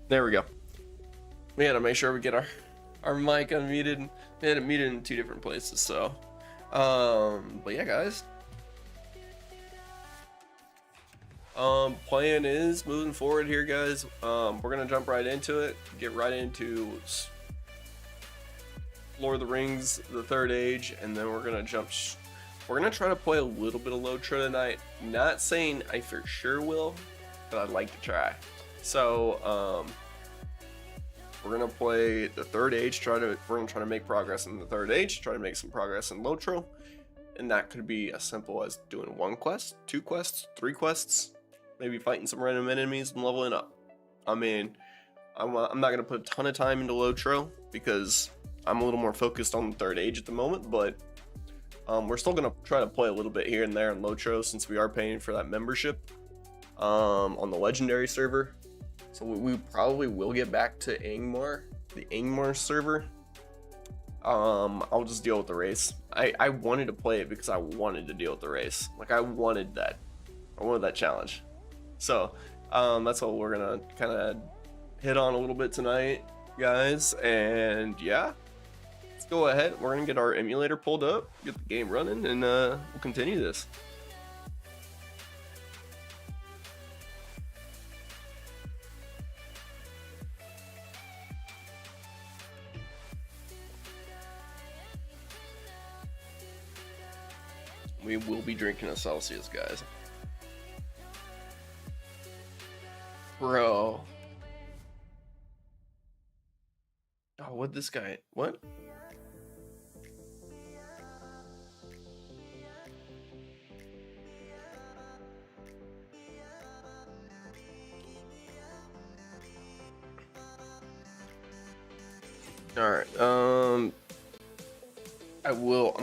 There we go. We had to make sure we get our mic unmuted. We had it muted in 2 different places, so but yeah, guys. Plan is moving forward here, guys. We're gonna jump right into it, get right into Lord of the Rings, the Third Age, and then we're gonna try to play a little bit of LOTR tonight. Not saying I for sure will, but I'd like to try. So we're gonna play the Third Age. We're gonna try to make progress in the Third Age. Try to make some progress in LOTR, and that could be as simple as doing 1 quest, 2 quests, 3 quests, maybe fighting some random enemies and leveling up. I mean, I'm not gonna put a ton of time into LOTR because I'm a little more focused on the Third Age at the moment, but we're still gonna try to play a little bit here and there in LOTR since we are paying for that membership on the legendary server. So we probably will get back to Angmar, the Angmar server. I'll just deal with the race. I wanted to play it because I wanted to deal with the race. Like I wanted that challenge. So that's what we're gonna kind of hit on a little bit tonight, guys. And yeah, let's go ahead. We're gonna get our emulator pulled up, get the game running, and we'll continue this. We will be drinking a Celsius, guys. Bro. Oh, what this guy? What? All right. I'm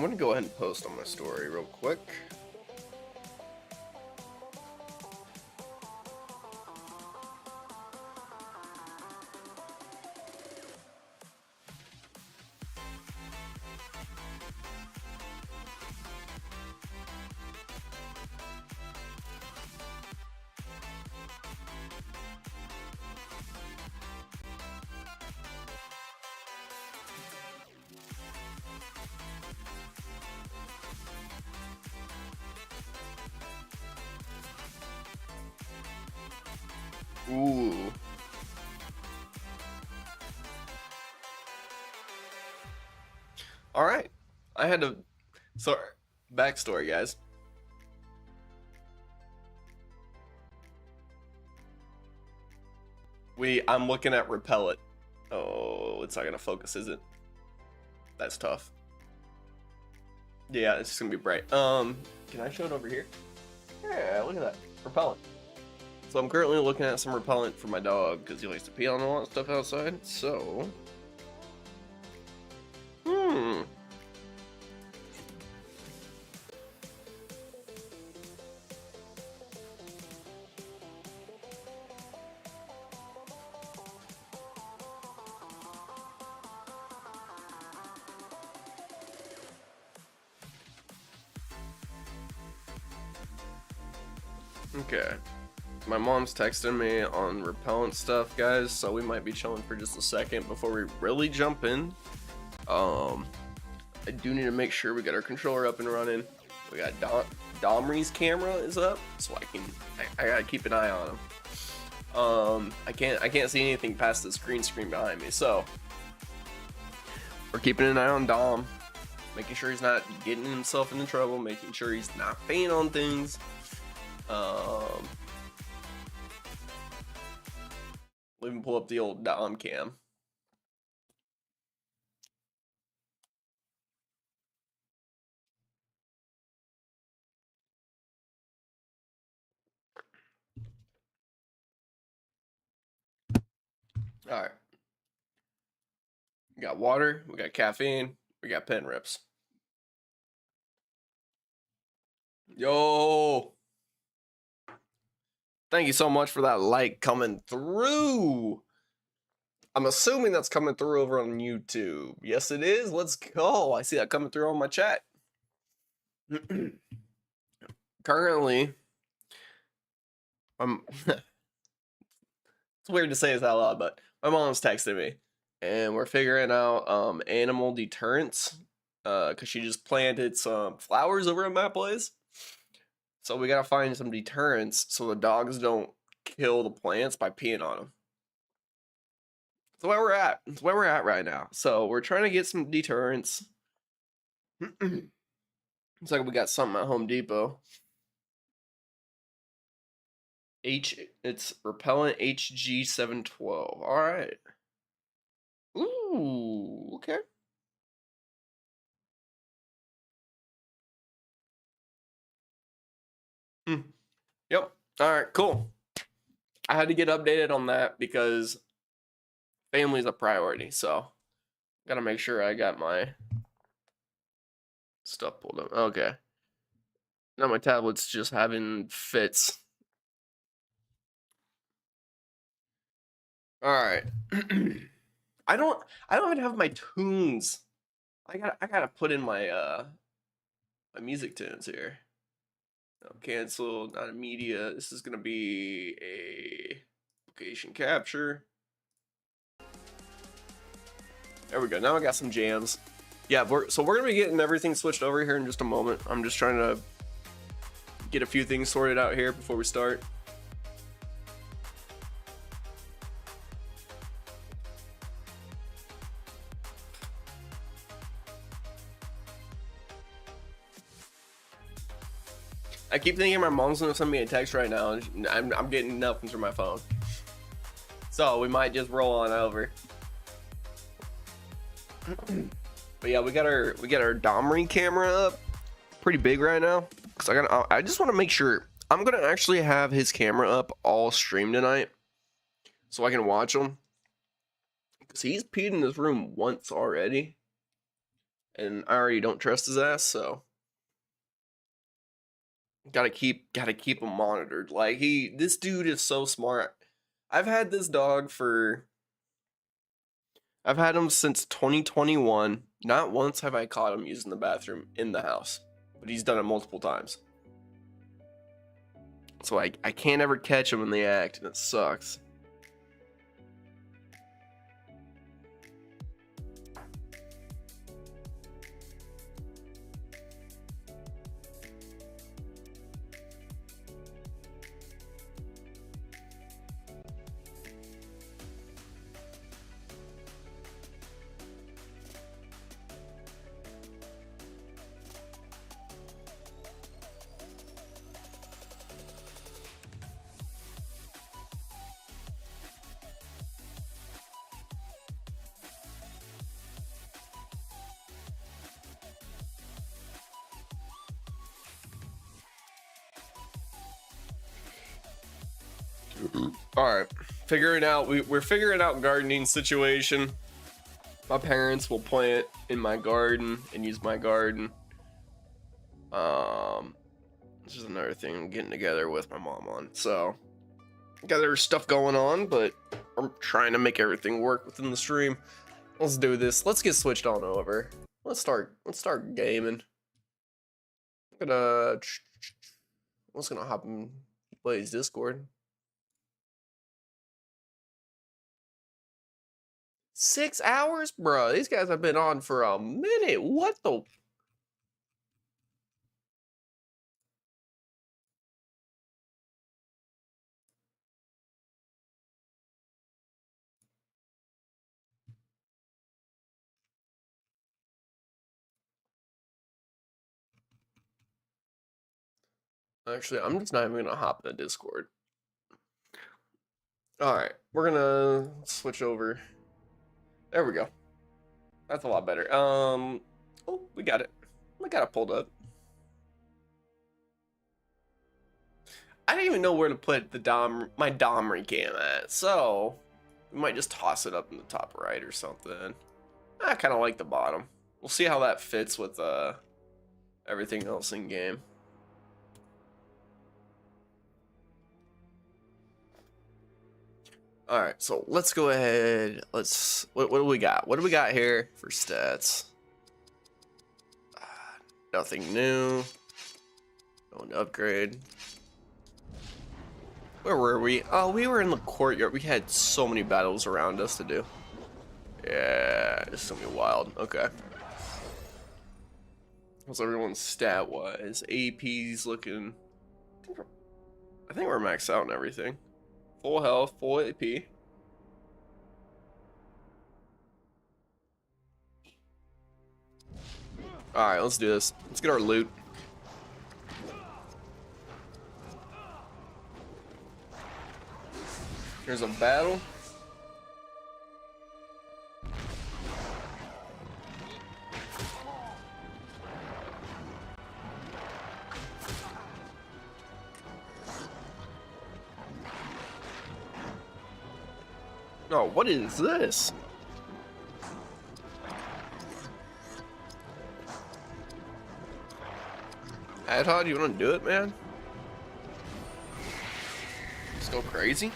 gonna go ahead and post on my story real quick. Ooh. All right. I had to. Sorry. Backstory, guys. I'm looking at Repellent. Oh, it's not gonna focus, is it? That's tough. Yeah, it's just gonna be bright. Can I show it over here? Yeah, look at that. Repellent. So I'm currently looking at some repellent for my dog because he likes to pee on a lot of stuff outside. So, okay. My mom's texting me on repellent stuff, guys, so we might be chilling for just a second before we really jump in. I do need to make sure we got our controller up and running. We got Domry's camera is up, so I gotta keep an eye on him. I can't see anything past the green screen behind me, so we're keeping an eye on Dom, making sure he's not getting himself into trouble, making sure he's not peeing on things. We'll even pull up the old Dom cam. All right. We got water, we got caffeine, we got pen rips. Yo! Thank you so much for that like coming through. I'm assuming that's coming through over on YouTube. Yes, it is. Let's go. I see that coming through on my chat. Currently, it's weird to say this out loud, but my mom's texting me, and we're figuring out animal deterrence because she just planted some flowers over at my place. So we gotta find some deterrents so the dogs don't kill the plants by peeing on them. That's where we're at. That's where we're at right now. So we're trying to get some deterrents. Looks like we got something at Home Depot. It's repellent HG712. All right. Ooh, okay. Yep. All right, cool. I had to get updated on that because family's a priority. So, gotta make sure I got my stuff pulled up. Okay. Now my tablet's just having fits. All right. I don't even have my tunes. I gotta put in my my music tunes here. No, cancel, not a media. This is gonna be a location capture. There we go. Now I got some jams. Yeah, we're gonna be getting everything switched over here in just a moment. I'm just trying to get a few things sorted out here before we start. I keep thinking my mom's gonna send me a text right now, and I'm getting nothing through my phone. So we might just roll on over. But yeah, we got our Domry camera up, pretty big right now. Cause I just want to make sure I'm gonna actually have his camera up all stream tonight, so I can watch him. Because he's peed in his room once already. And I already don't trust his ass, so gotta keep him monitored. Like this dude is so smart. I've had this dog I've had him since 2021. Not once have I caught him using the bathroom in the house, but he's done it multiple times. So I can't ever catch him in the act, and it sucks. All right, figuring out. We're figuring out gardening situation. My parents will plant in my garden and use my garden. This is another thing I'm getting together with my mom on. So, got other stuff going on, but I'm trying to make everything work within the stream. Let's do this. Let's get switched on over. Let's start gaming. I'm gonna hop and play his Discord. 6 hours? Bro, these guys have been on for a minute. What the? Actually, I'm just not even gonna hop in the Discord. Alright, we're gonna switch over. There we go. That's a lot better. Oh, we got it. We got it pulled up. I didn't even know where to put my Domri cam at, so we might just toss it up in the top right or something. I kind of like the bottom. We'll see how that fits with everything else in game. All right, so let's go ahead. What do we got? What do we got here for stats? Nothing new. Going to upgrade. Where were we? Oh, we were in the courtyard. We had so many battles around us to do. Yeah, it's gonna be wild. Okay. How's everyone's stat wise? AP's looking. I think we're maxed out and everything. Full health, full AP. Alright, let's do this. Let's get our loot. Here's a battle. Oh, what is this? Adhod, you wanna do it, man? Let's go crazy.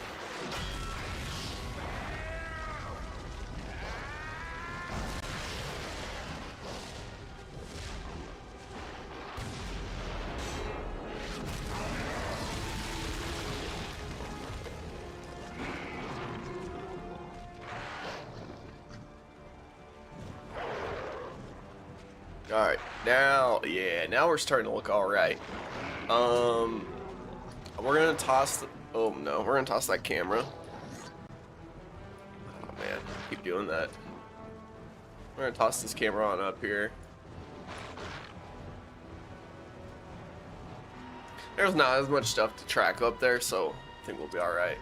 Alright, now we're starting to look alright. We're gonna toss we're gonna toss that camera. Oh man, keep doing that. We're gonna toss this camera on up here. There's not as much stuff to track up there, so I think we'll be alright.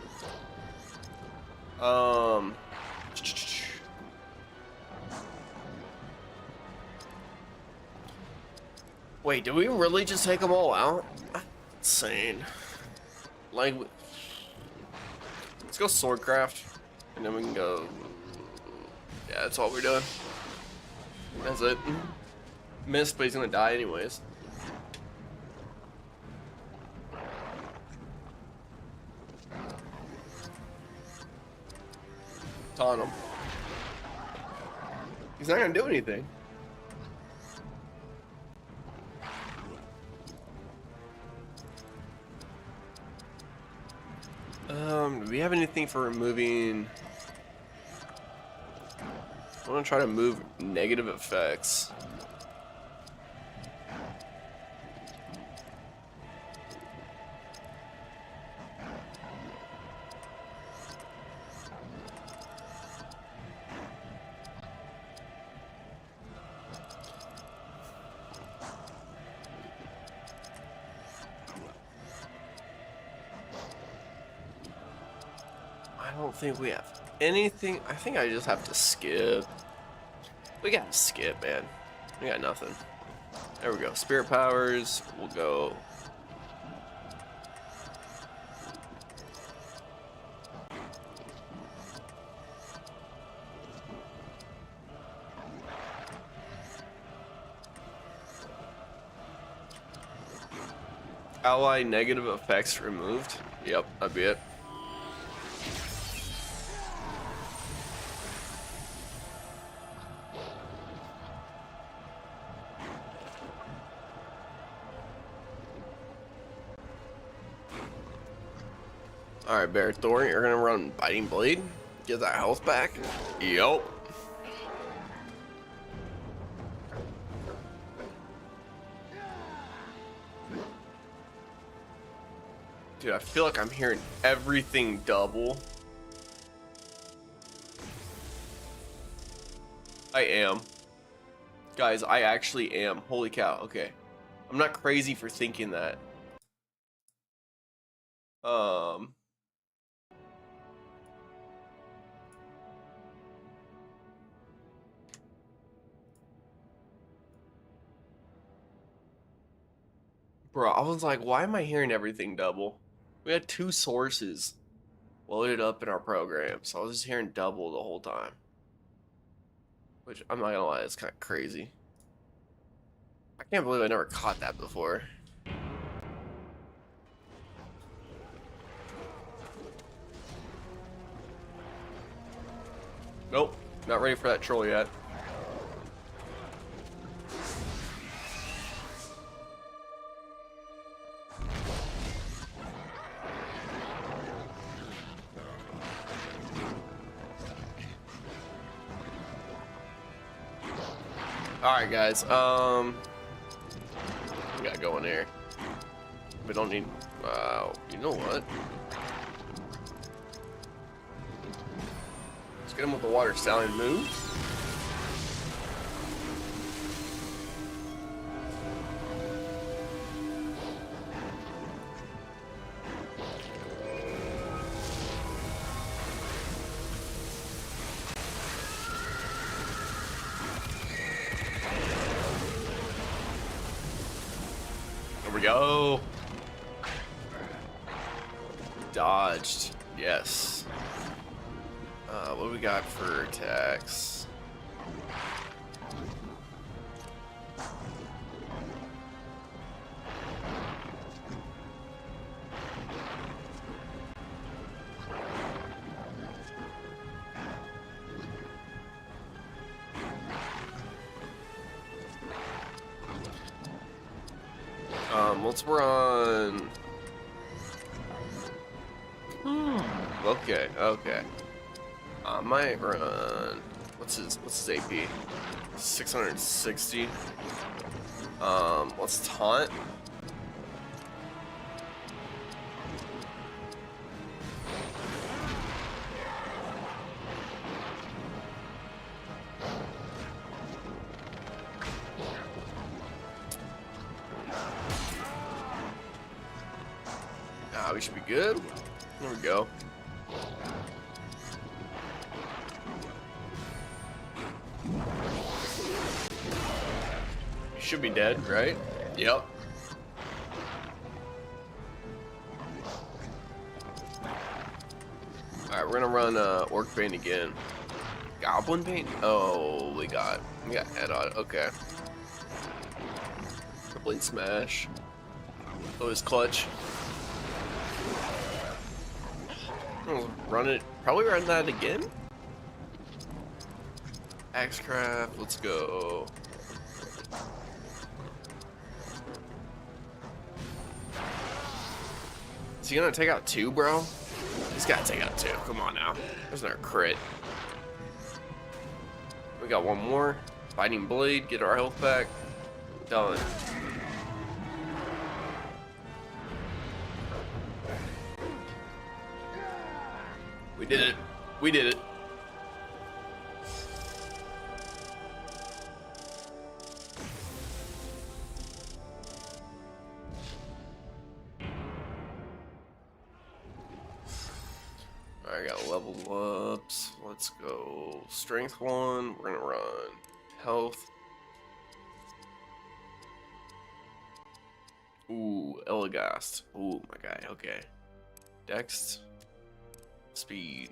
Wait, did we really just take them all out? Insane. Like, let's go swordcraft, and then we can go that's all we're doing. That's it. Missed, but he's gonna die anyways. Taunt him. He's not gonna do anything. Do we have anything for removing? I want to try to move negative effects. I don't think we have anything. I think I just have to skip. We gotta skip, man. We got nothing. There we go. Spirit powers. We'll go. Ally negative effects removed. Yep, that'd be it. Alright, Bear Thor, you're gonna run Biting Blade. Get that health back. Yup. Dude, I feel like I'm hearing everything double. I am. Guys, I actually am. Holy cow, okay. I'm not crazy for thinking that. Bro, I was like, why am I hearing everything double? We had two sources loaded up in our program, so I was just hearing double the whole time. Which, I'm not gonna lie, it's kind of crazy. I can't believe I never caught that before. Nope, not ready for that troll yet. Alright guys, we gotta go in there. We don't need, you know what? Let's get him with the water stallion move. There we go. Dodged. Yes. What do we got for attacks? Let's run. Okay, okay. I might run. What's his AP? 660. Let's taunt. We should be good. There we go. You should be dead, right? Yep. Alright, we're gonna run Orc Bane again. Goblin paint? Oh, we got head on it. Okay. Blade smash. Always clutch. Run it. Probably run that again. Axecraft. Let's go. Is he gonna take out 2, bro? He's gotta take out 2. Come on now. There's another crit. We got one more. Biting Blade. Get our health back. Done. We did it. We did it. Alright, got level ups. Let's go. Strength 1. We're gonna run health. Ooh, Elagast. Ooh, my guy. Okay. Dex. Speed.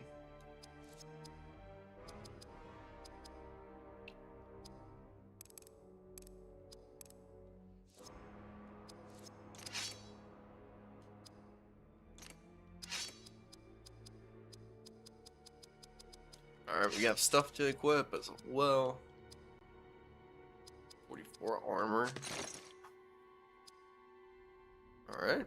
Alright, we have stuff to equip as well. 44 armor. Alright.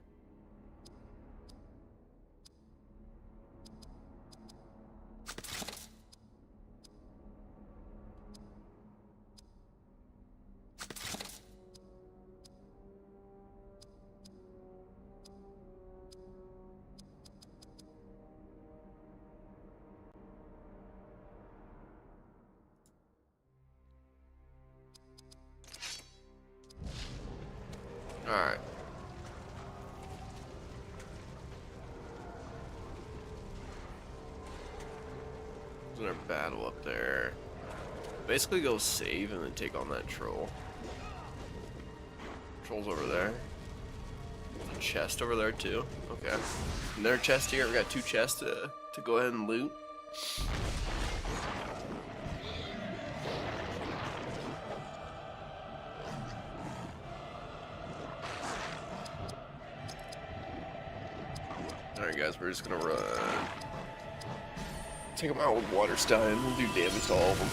Alright. There's another battle up there. Basically go save and then take on that troll. Troll's over there. There's a chest over there too. Okay. Another chest here. We got 2 chests to go ahead and loot. Alright guys, we're just gonna run. Take them out with water stein. We'll do damage to all of them.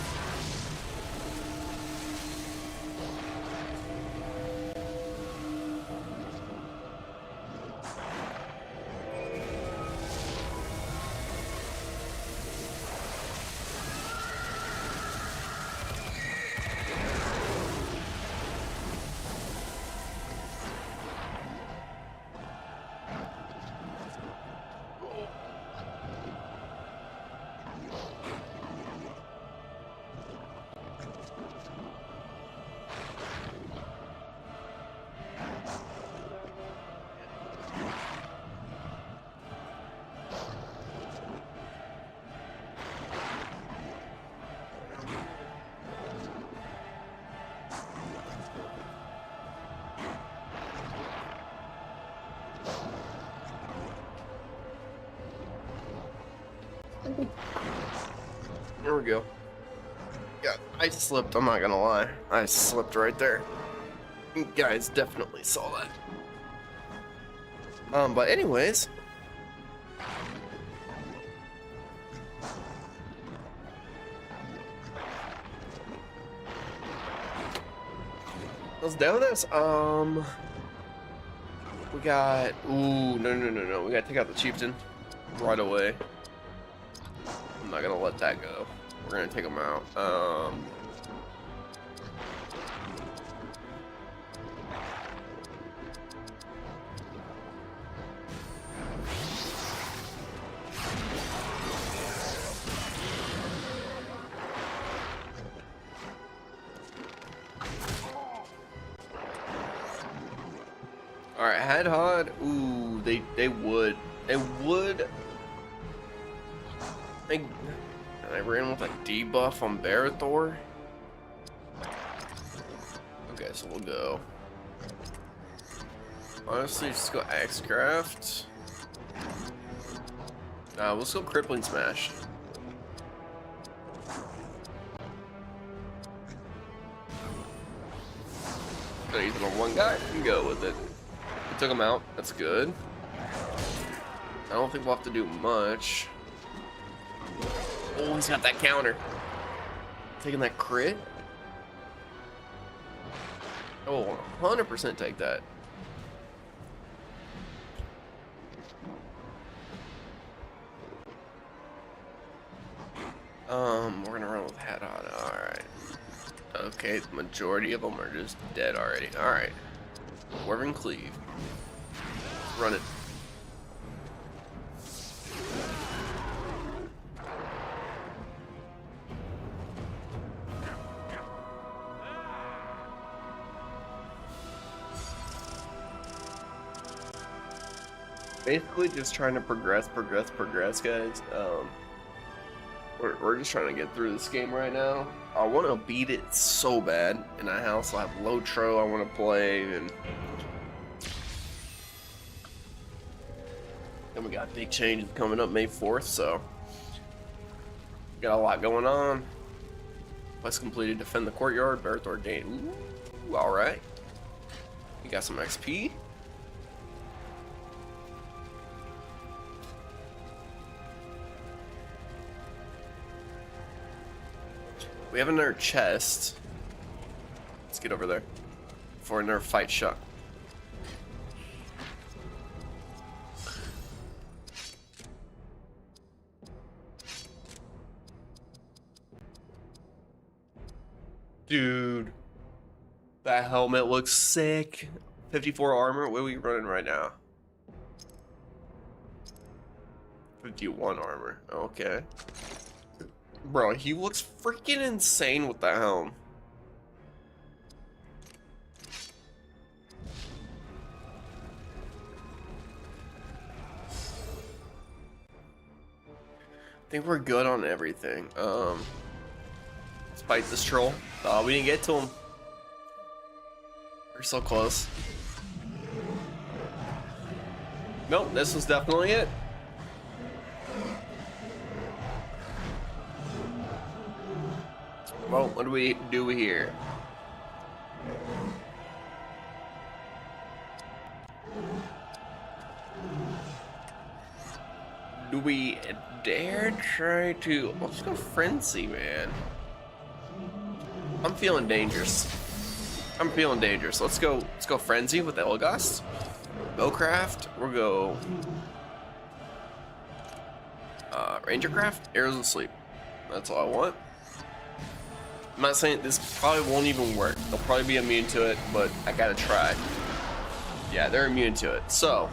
There we go. Yeah, I slipped, I'm not gonna lie. I slipped right there. You guys definitely saw that. But anyways. Let's do this. We got, ooh, no. We gotta take out the chieftain right away. I'm not gonna let that go. We're gonna take him out. Alright, Hadhod, ooh, they would. I ran with a debuff on Barathor. Okay, so we'll go. Honestly, just go Axecraft. We'll still Crippling Smash. Gonna use it on one guy and go with it. We took him out. That's good. I don't think we'll have to do much. Oh, he's got that counter. Taking that crit. Oh, 100% take that. We're gonna run with hat on. Alright. Okay, the majority of them are just dead already. Alright. Swerve and cleave. Run it. Basically just trying to progress, guys. We're just trying to get through this game right now. I want to beat it so bad, and I also have LOTR I want to play, and then we got big changes coming up May 4th, so got a lot going on. Quest completed, defend the courtyard, birth ordained. Ooh, all right. You got some XP. We have another chest. Let's get over there for another fight shot. Dude, that helmet looks sick. 54 armor. What are we running right now? 51 armor. Okay. Bro, he looks freaking insane with that helm. I think we're good on everything. Let's fight this troll. Oh, we didn't get to him. We're so close. Nope, this was definitely it. Well, what do we do here? Do we dare try to... Let's go frenzy, man. I'm feeling dangerous. I'm feeling dangerous. Let's go frenzy with Elgast. Bowcraft. We'll go... Rangercraft. Arrows of Sleep. That's all I want. I'm not saying this probably won't even work. They'll probably be immune to it, but I gotta try. Yeah, they're immune to it. So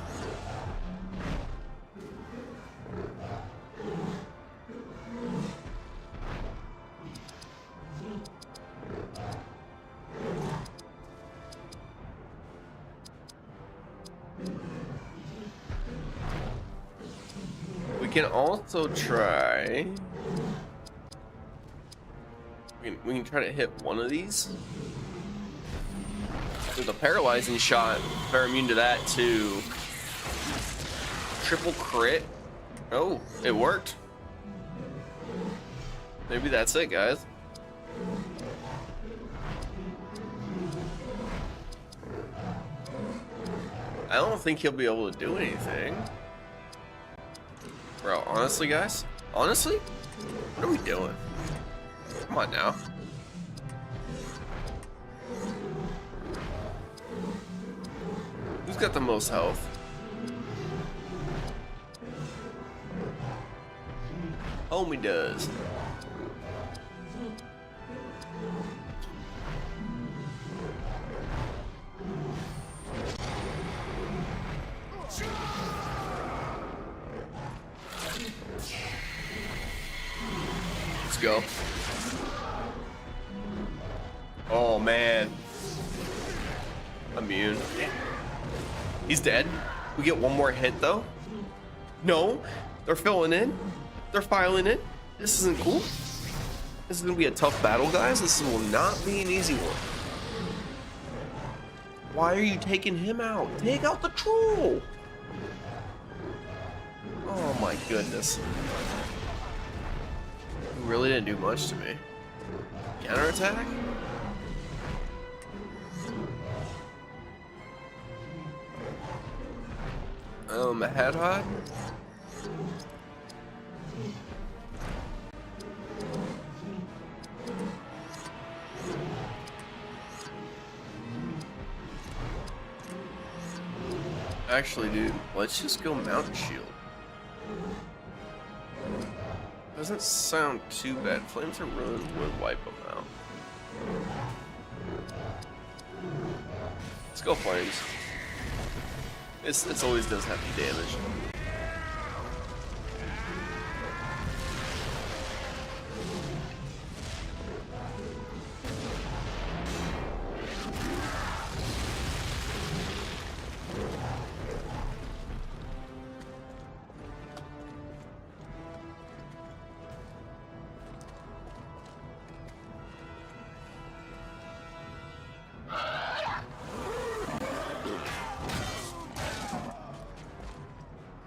we can also try. We can try to hit one of these with a paralyzing shot. If they're immune to that too. Triple crit. Oh, it worked. Maybe that's it, guys. I don't think he'll be able to do anything. Bro, honestly, guys? Honestly? What are we doing? Come on now. Who's got the most health? Homie does. Let's go. Oh man. Immune. He's dead. We get one more hit though. No, they're filling in. They're filing in. This isn't cool. This is gonna be a tough battle, guys. This will not be an easy one. Why are you taking him out? Take out the troll. Oh my goodness. He really didn't do much to me. Counterattack? Headhot? Actually, dude, let's just go Mountain Shield. Doesn't sound too bad. Flames are ruined would wipe them out. Let's go Flames. It's always does have the damage.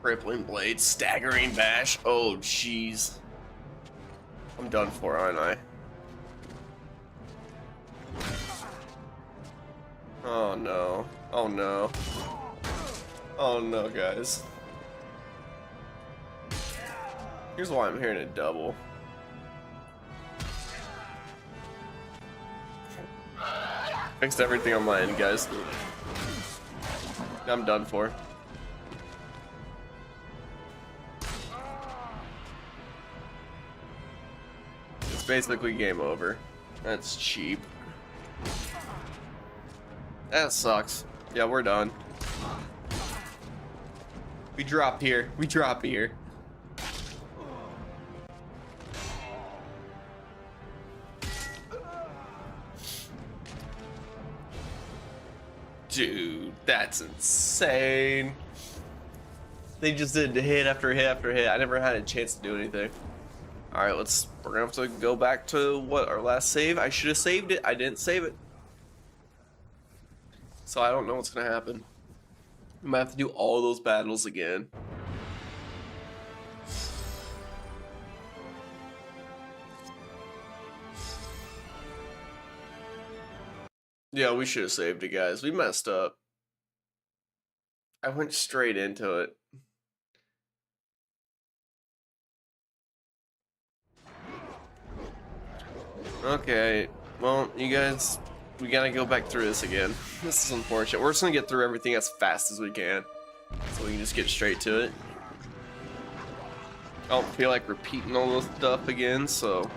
Crippling Blade, Staggering Bash. Oh, jeez. I'm done for, aren't I? Oh, no. Oh, no. Oh, no, guys. Here's why I'm hearing it double. Fixed everything on my end, guys. I'm done for. It's basically game over. That's cheap. That sucks. Yeah, we're done. We drop here. We drop here. Dude, that's insane. They just did hit after hit after hit. I never had a chance to do anything. All right, we're gonna have to go back to what, our last save? I should have saved it. I didn't save it. So I don't know what's gonna happen. We might have to do all those battles again. Yeah, we should have saved it, guys. We messed up. I went straight into it. Okay, well, you guys, we gotta go back through this again. This is unfortunate. We're just gonna get through everything as fast as we can, so we can just get straight to it. I don't feel like repeating all this stuff again, so...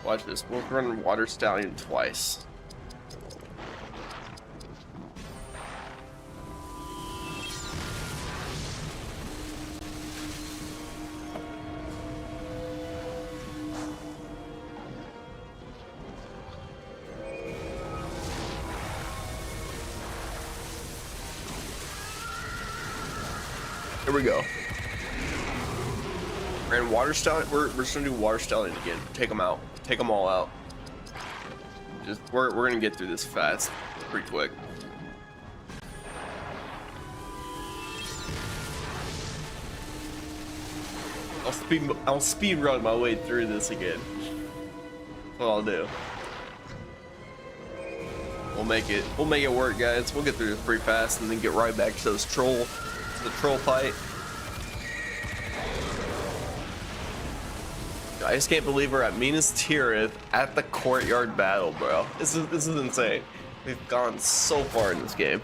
Watch this, we'll run Water Stallion twice. Here we go. And Water Stallion, we're just gonna do Water Stallion again. Take them out. Take them all out. Just we're gonna get through this fast, pretty quick. I'll speed run my way through this again. That's what I'll do. We'll make it work, guys. We'll get through this pretty fast and then get right back to the troll fight. I just can't believe we're at Minas Tirith at the courtyard battle, bro. This is insane. We've gone so far in this game.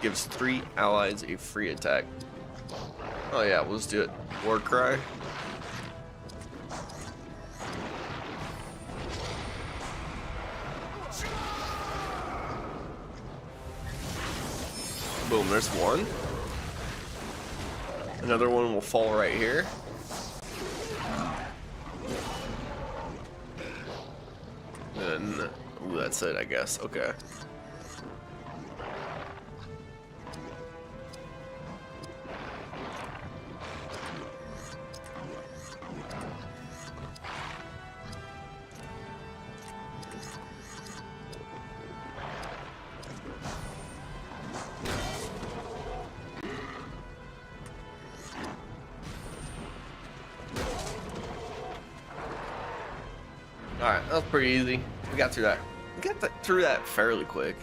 Gives 3 allies a free attack. Oh yeah, let's do it. War Cry. Boom, there's one. Another one will fall right here. And ooh, that's it, I guess. Okay. Alright, that was pretty easy. We got through that. We got through that fairly quick.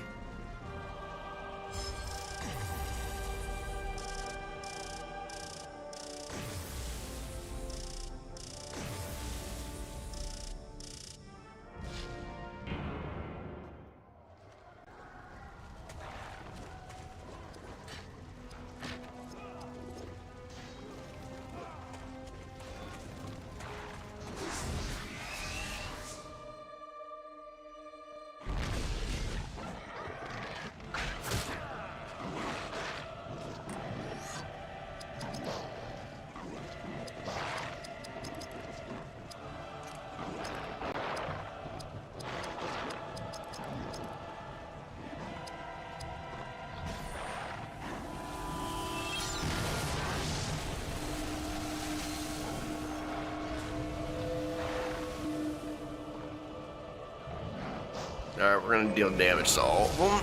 Alright, we're gonna deal damage to all of them.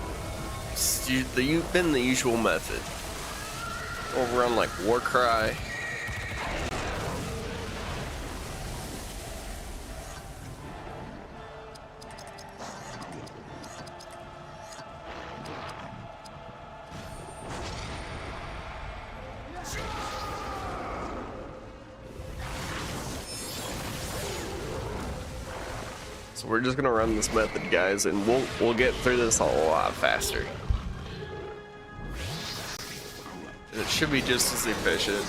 It's been the usual method. Overrun like Warcry. So we're just gonna run this method, guys, and we'll get through this a lot faster. And it should be just as efficient.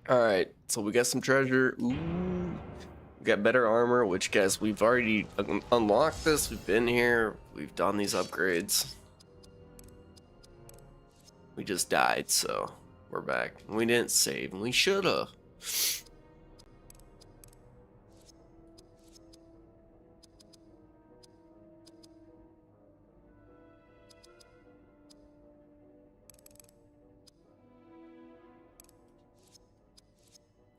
Alright, so we got some treasure. Ooh. We got better armor, which, guys, we've already unlocked this. We've been here. We've done these upgrades. We just died, so we're back. We didn't save, and we should've.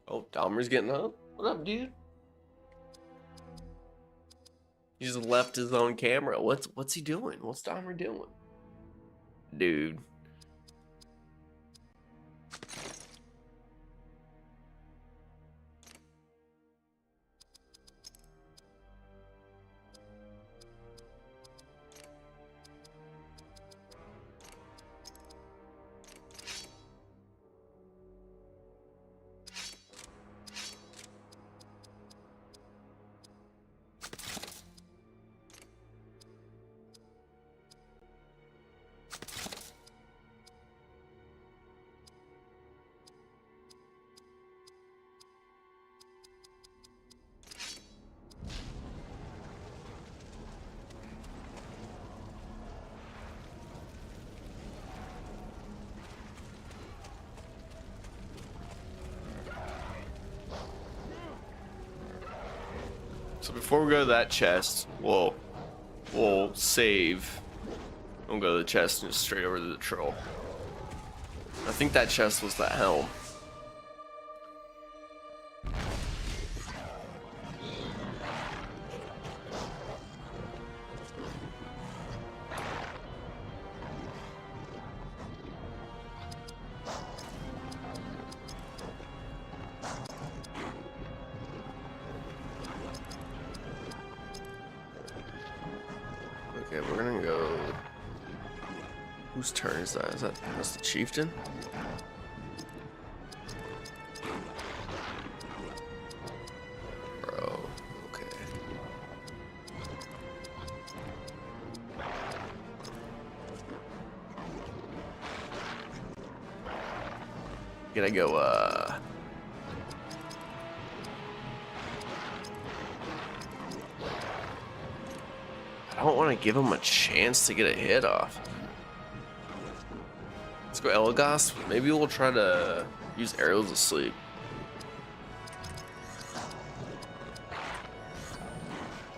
Oh, Dahmer's getting up. What up, dude? He just left his own camera. What's he doing? What's Dahmer doing? Dude. So before we go to that chest, we'll save. We'll go to the chest and just straight over to the troll. I think that chest was that helm. Okay, we're gonna go. Whose turn is that? That's the chieftain? Bro, okay. Gotta go, I don't want to give him a chance to get a hit off. Let's go Elagos. Maybe we'll try to use arrows of sleep.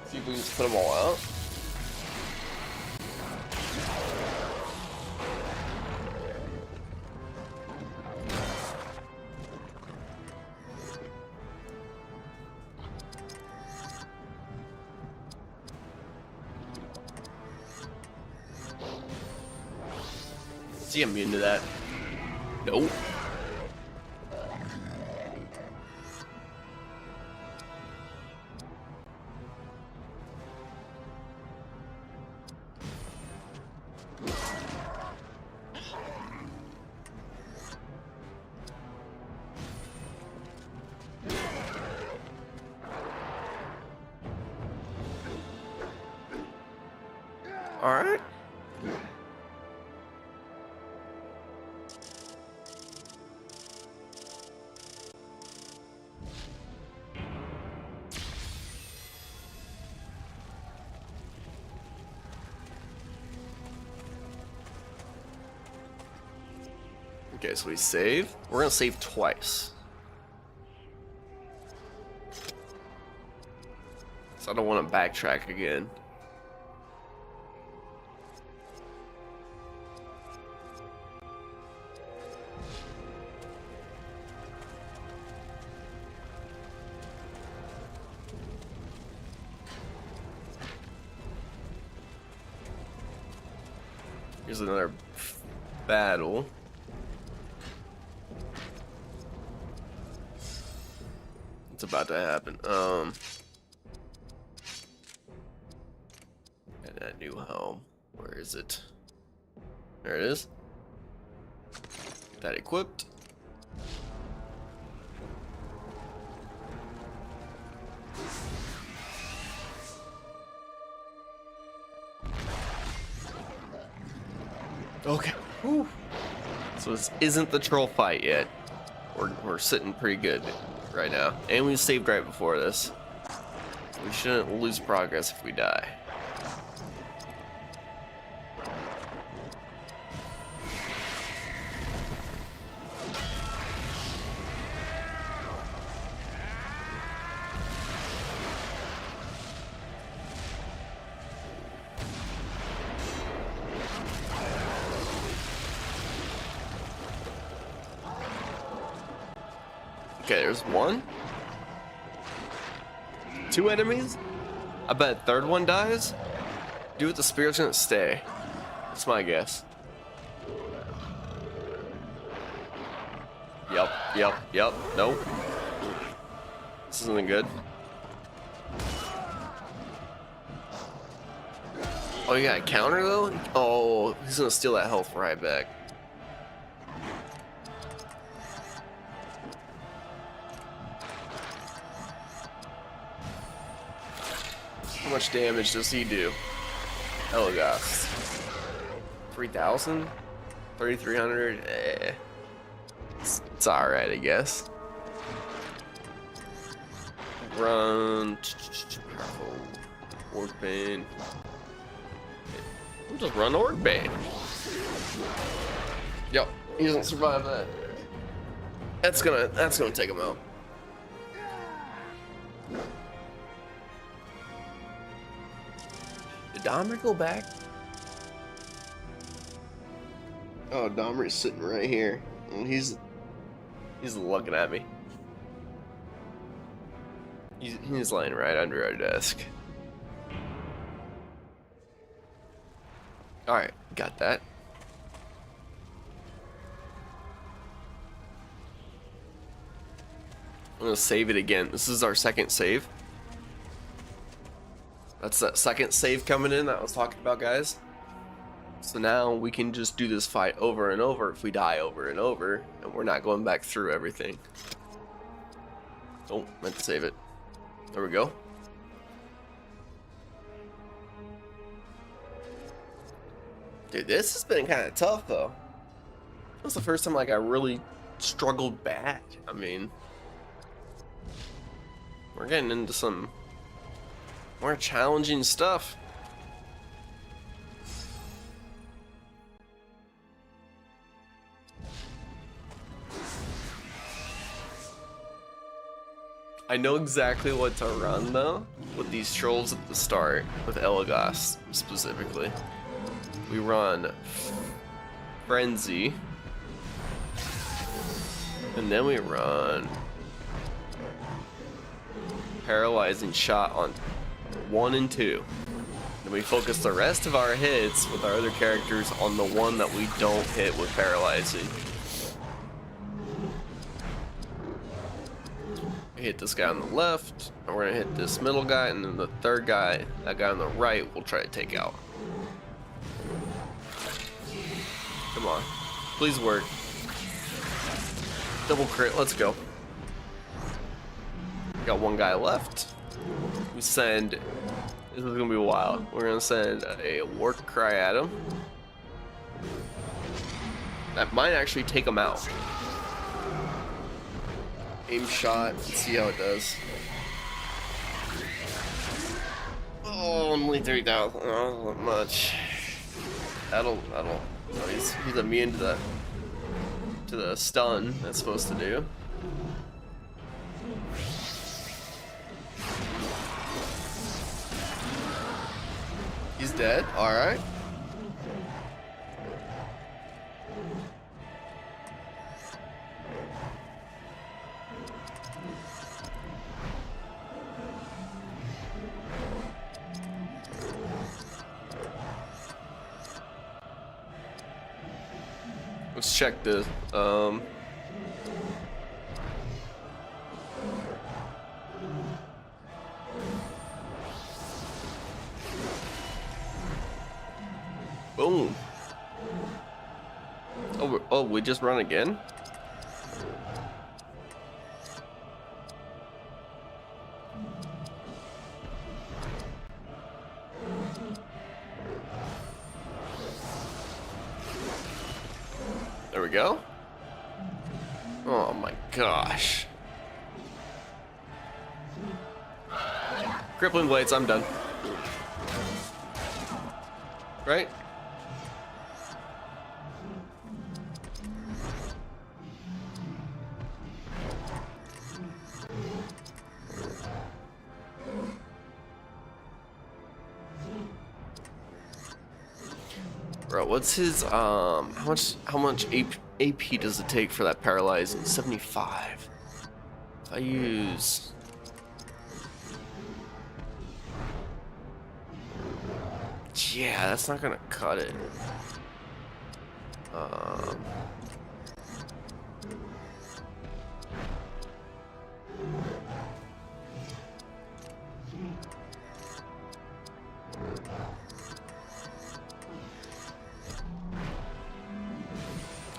See if we can just put them all out. Is he immune to that? Nope. All right. Okay, so we save. We're gonna save twice. So I don't want to backtrack again. Here's another battle. It's about to happen. And that new helm. Where is it? There it is. Get that equipped. Okay. Whew. So this isn't the troll fight yet. We're sitting pretty good right now, and we saved right before this. So we shouldn't lose progress if we die. Okay, there's one. Two enemies? I bet a third one dies. Do it, the spirit's gonna stay. That's my guess. Yep. Nope. This isn't good. Oh, you got a counter though? Oh, he's gonna steal that health right back. How much damage does he do? Elagos. 3,000? 3,300? Eh. It's alright, I guess. Run. Powerful. Orc Bane. We'll just run Orc Bane. Yep, he doesn't survive that. That's gonna take him out. Did Domric go back? Oh, Domric's sitting right here. And he's looking at me. He's laying right under our desk. Alright, got that. I'm gonna save it again. This is our second save. That's that second save coming in that I was talking about, guys. So now we can just do this fight over and over if we die over and over, and we're not going back through everything. Oh, meant to save it. There we go. Dude, this has been kind of tough though. That was the first time like I really struggled bad. I mean, we're getting into some more challenging stuff. I know exactly what to run though with these trolls at the start, with Elagos specifically. We run Frenzy, and then we run Paralyzing Shot on 1 and 2. Then we focus the rest of our hits with our other characters on the one that we don't hit with Paralyzing. We hit this guy on the left, and we're gonna hit this middle guy, and then the third guy, that guy on the right, we'll try to take out. Come on, please work. Double crit, let's go. Got one guy left. We send, this is gonna be wild. We're gonna send a war cry at him. That might actually take him out. Aim shot, let's see how it does. Oh, only 3,000, oh, not much. That'll, oh, he's immune to the stun that's supposed to do. He's dead, alright. Let's check this. Boom. Oh, we just run again? There we go. Oh my gosh. Crippling blades, I'm done. Right? Bro, what's his how much AP does it take for that paralyzing? 75. If I use yeah, that's not gonna cut it.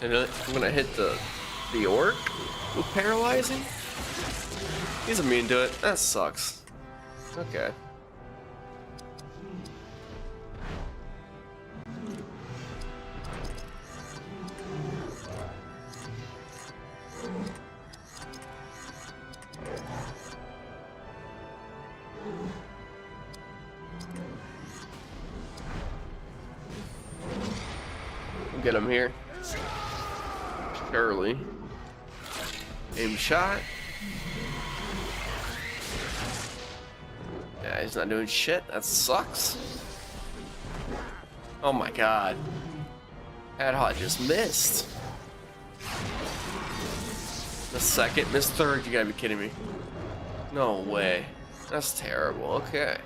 And I'm gonna hit the orc with paralyzing. He's immune to it. That sucks. Okay. Get him here. Surely. Aim shot. Yeah, he's not doing shit. That sucks. Oh my god. Ad Hot just missed. The second, missed third. You gotta be kidding me. No way. That's terrible. Okay.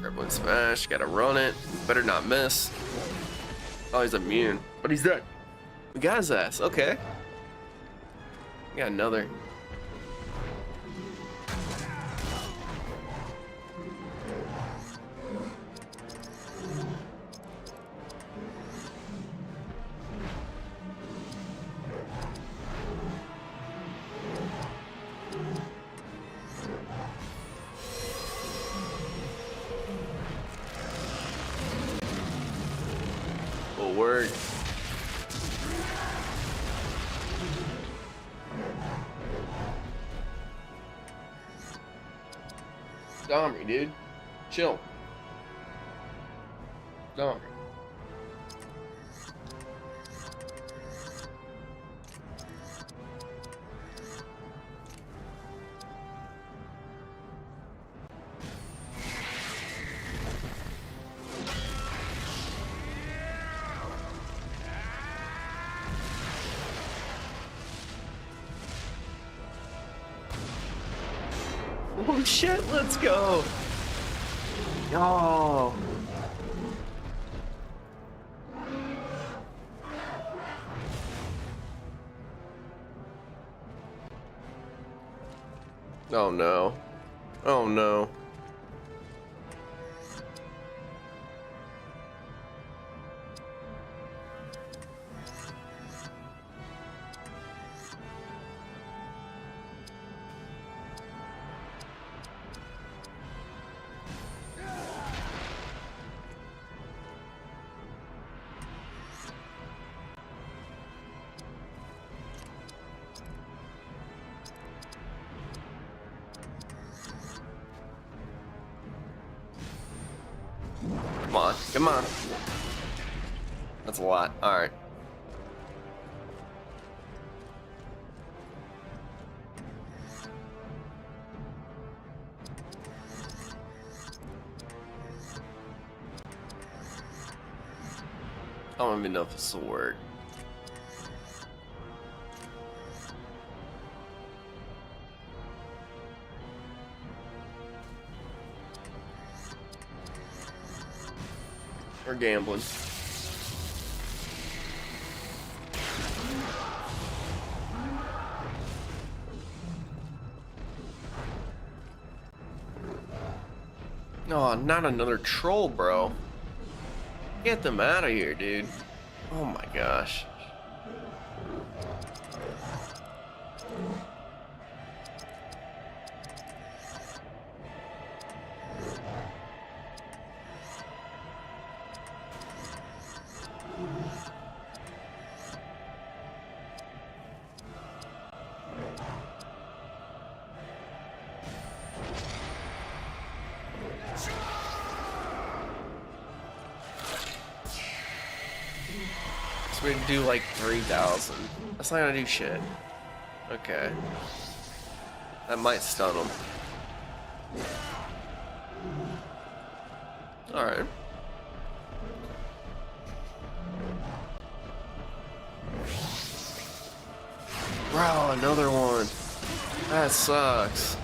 Crippling smash. Gotta run it. Better not miss. Oh, he's immune. But he's dead. We got his ass. Okay. We got another. will work. Domry, dude. Chill. Domry. Oh shit, let's go. Oh. Oh no. Oh no. Come on, come on. That's a lot. Alright. I don't even know if this will work. We're gambling. Oh, not another troll, bro. Get them out of here, dude. Oh my gosh. So we do like 3,000. That's not gonna do shit. Okay. That might stun him. Alright. Bro, another one. That sucks.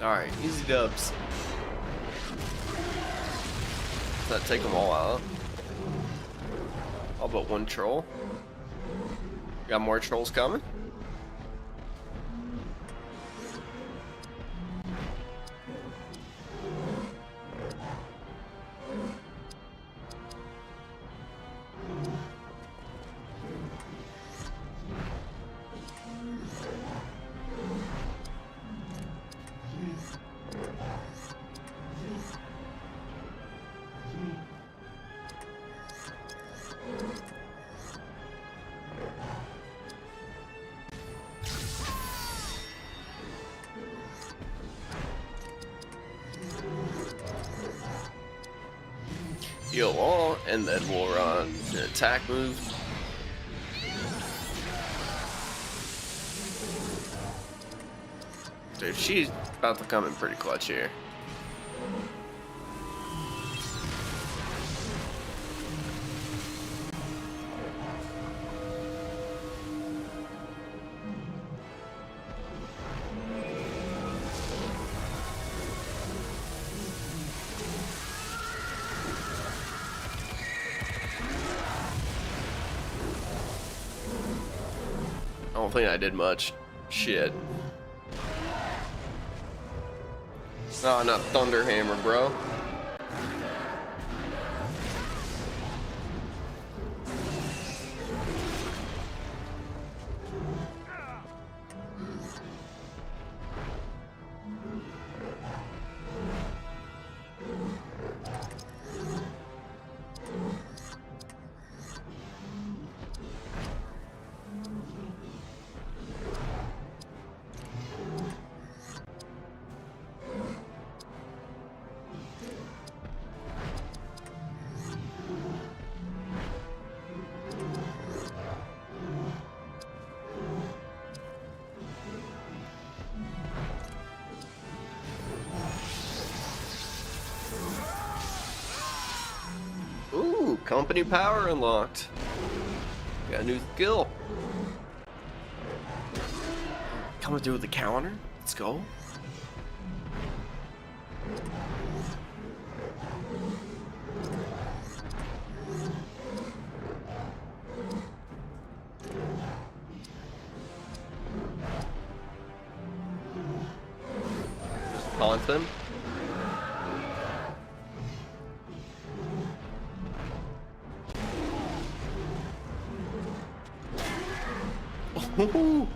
Alright, easy dubs. Does that take them all out? All but one troll. Got more trolls coming? heal all, and then we'll run the attack move. Dude, she's about to come in pretty clutch here. I don't think I did much. Shit. Oh, not Thunderhammer, bro. Ooh, company power unlocked. Got a new skill. Coming through with the counter. Let's go. Just taunt them. Ooh.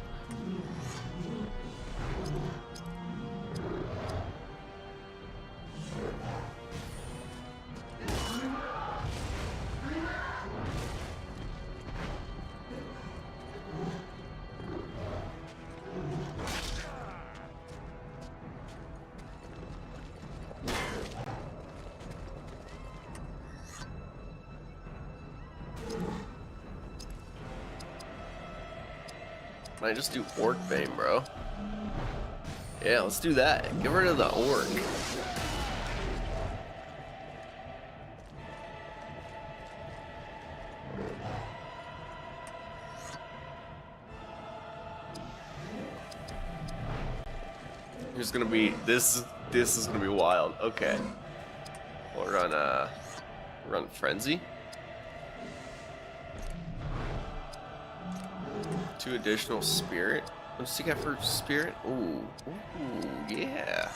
I just do Orc Bane, bro. Yeah, let's do that. Get rid of the Orc. There's gonna be this is gonna be wild. Okay. We'll run Frenzy. 2 additional spirit. What's he got for spirit? Ooh, yeah.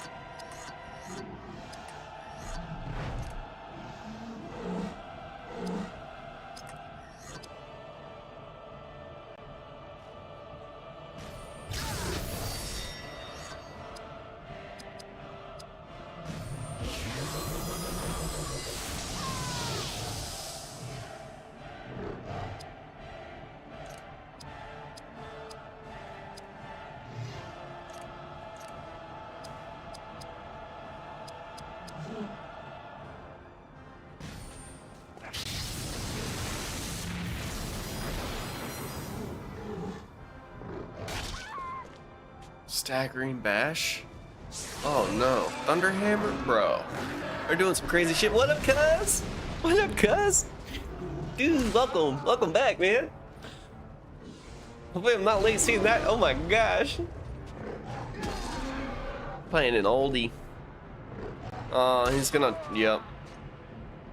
Staggering bash. Oh no, Thunderhammer, bro. They're doing some crazy shit. What up, cuz? What up, cuz? Dude, welcome back, man. Hopefully I'm not late seeing that. Oh my gosh. Playing an oldie. He's gonna, yep.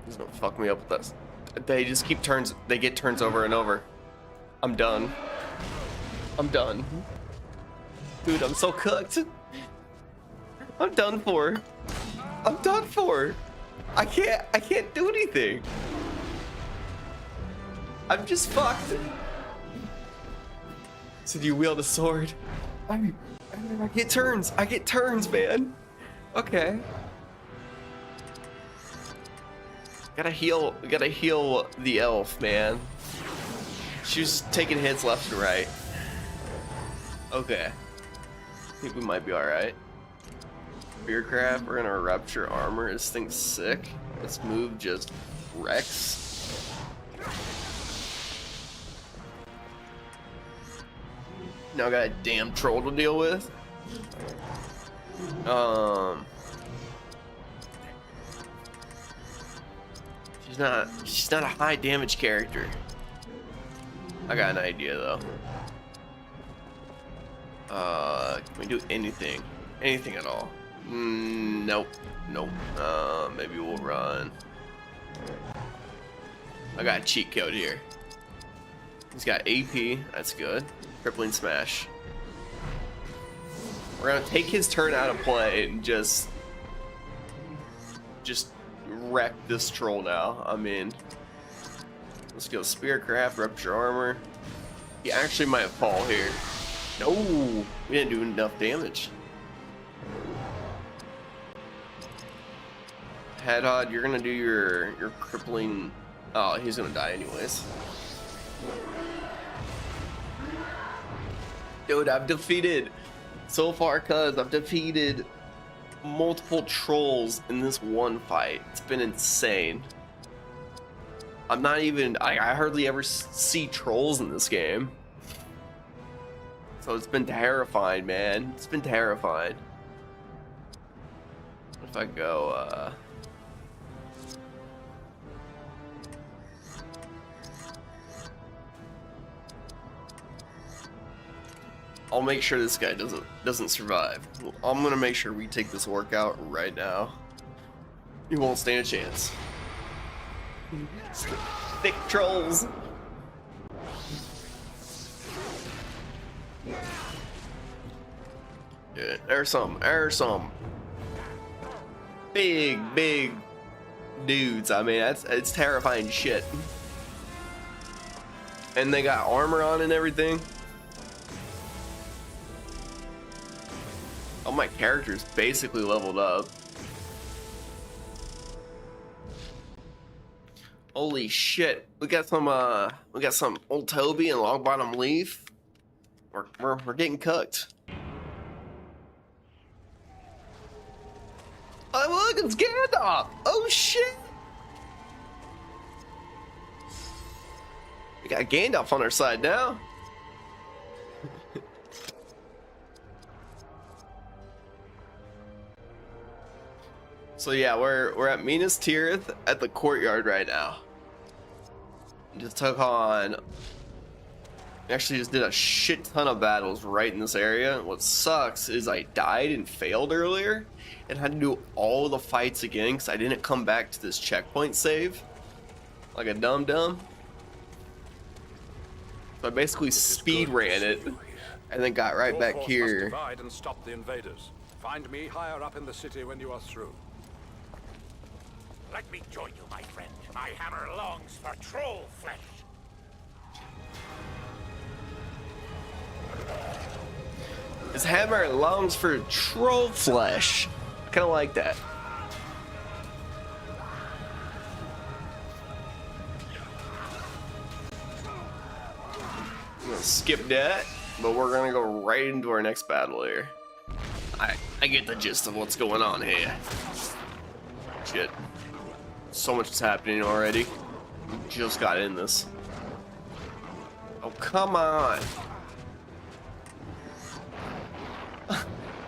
He's gonna fuck me up with this. They just keep turns, they get turns over and over. I'm done. I'm done. Dude, I'm so cooked. I'm done for. I'm done for. I can't do anything. I'm just fucked. So do you wield a sword? I get turns. I get turns, man. Okay. Gotta heal the elf, man. She's taking hits left and right. Okay. I think we might be alright. Beercraft, we're gonna rupture armor. This thing's sick. Its move just Rex. Now I got a damn troll to deal with. She's not a high damage character. I got an idea though. Can we do anything? Anything at all? Nope. Nope. Maybe we'll run. I got a cheat code here. He's got AP, that's good. Crippling Smash. We're gonna take his turn out of play and just wreck this troll now. I mean, let's go Spearcraft, Rupture Armor. He actually might fall here. No, we didn't do enough damage. Hadhod, you're gonna do your crippling. Oh, he's gonna die anyways. Dude, I've defeated so far, cuz I've defeated multiple trolls in this one fight. It's been insane. I'm not even. I hardly ever see trolls in this game. So it's been terrifying, man. It's been terrifying. If I go, I'll make sure this guy doesn't survive. I'm gonna make sure we take this workout right now. You won't stand a chance. Thick trolls. Yeah, there's some big dudes. I mean, it's terrifying shit. And they got armor on and everything. All my characters basically leveled up. Holy shit! We got some old Toby and Longbottom Leaf. We're getting cooked. Oh look, it's Gandalf! Oh shit! We got Gandalf on our side now. So yeah, we're at Minas Tirith at the courtyard right now. Just took on. Actually, just did a shit ton of battles right in this area. What sucks is I died and failed earlier, and had to do all the fights again because I didn't come back to this checkpoint save, like a dum. So I basically speed ran it, and then got right back here. Divide and stop the invaders. Find me higher up in the city when you are through. Let me join you, my friend. My hammer longs for troll flesh. His hammer longs for troll flesh. Kind of like that. I'm gonna skip that, but we're gonna go right into our next battle here. I get the gist of what's going on here. Shit. So much is happening already. We just got in this. Oh, come on.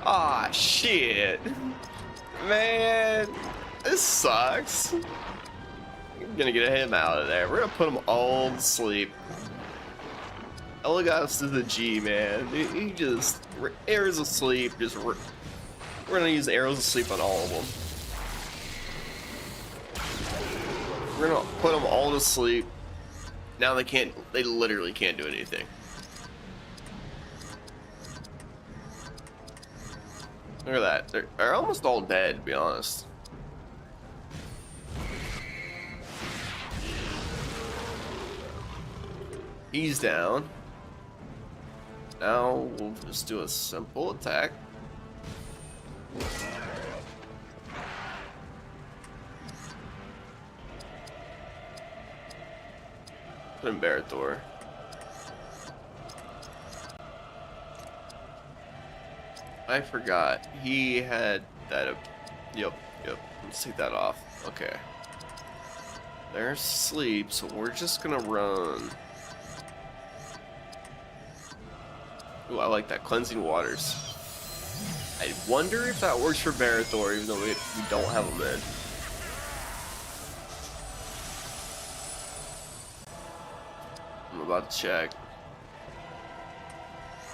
Ah, shit. Man, this sucks. I'm gonna get him out of there. We're gonna put him all to sleep. Elagaos to the G, man. He just arrows of sleep. We're gonna use arrows of sleep on all of them. We're gonna put them all to sleep. Now they literally can't do anything. Look at that. They're almost all dead, to be honest. He's down. Now we'll just do a simple attack. Put in Barathor. I forgot. He had that. Yep. Let's take that off. Okay. They're asleep, so we're just gonna run. Ooh, I like that. Cleansing waters. I wonder if that works for Barathor, even though we don't have him in. I'm about to check.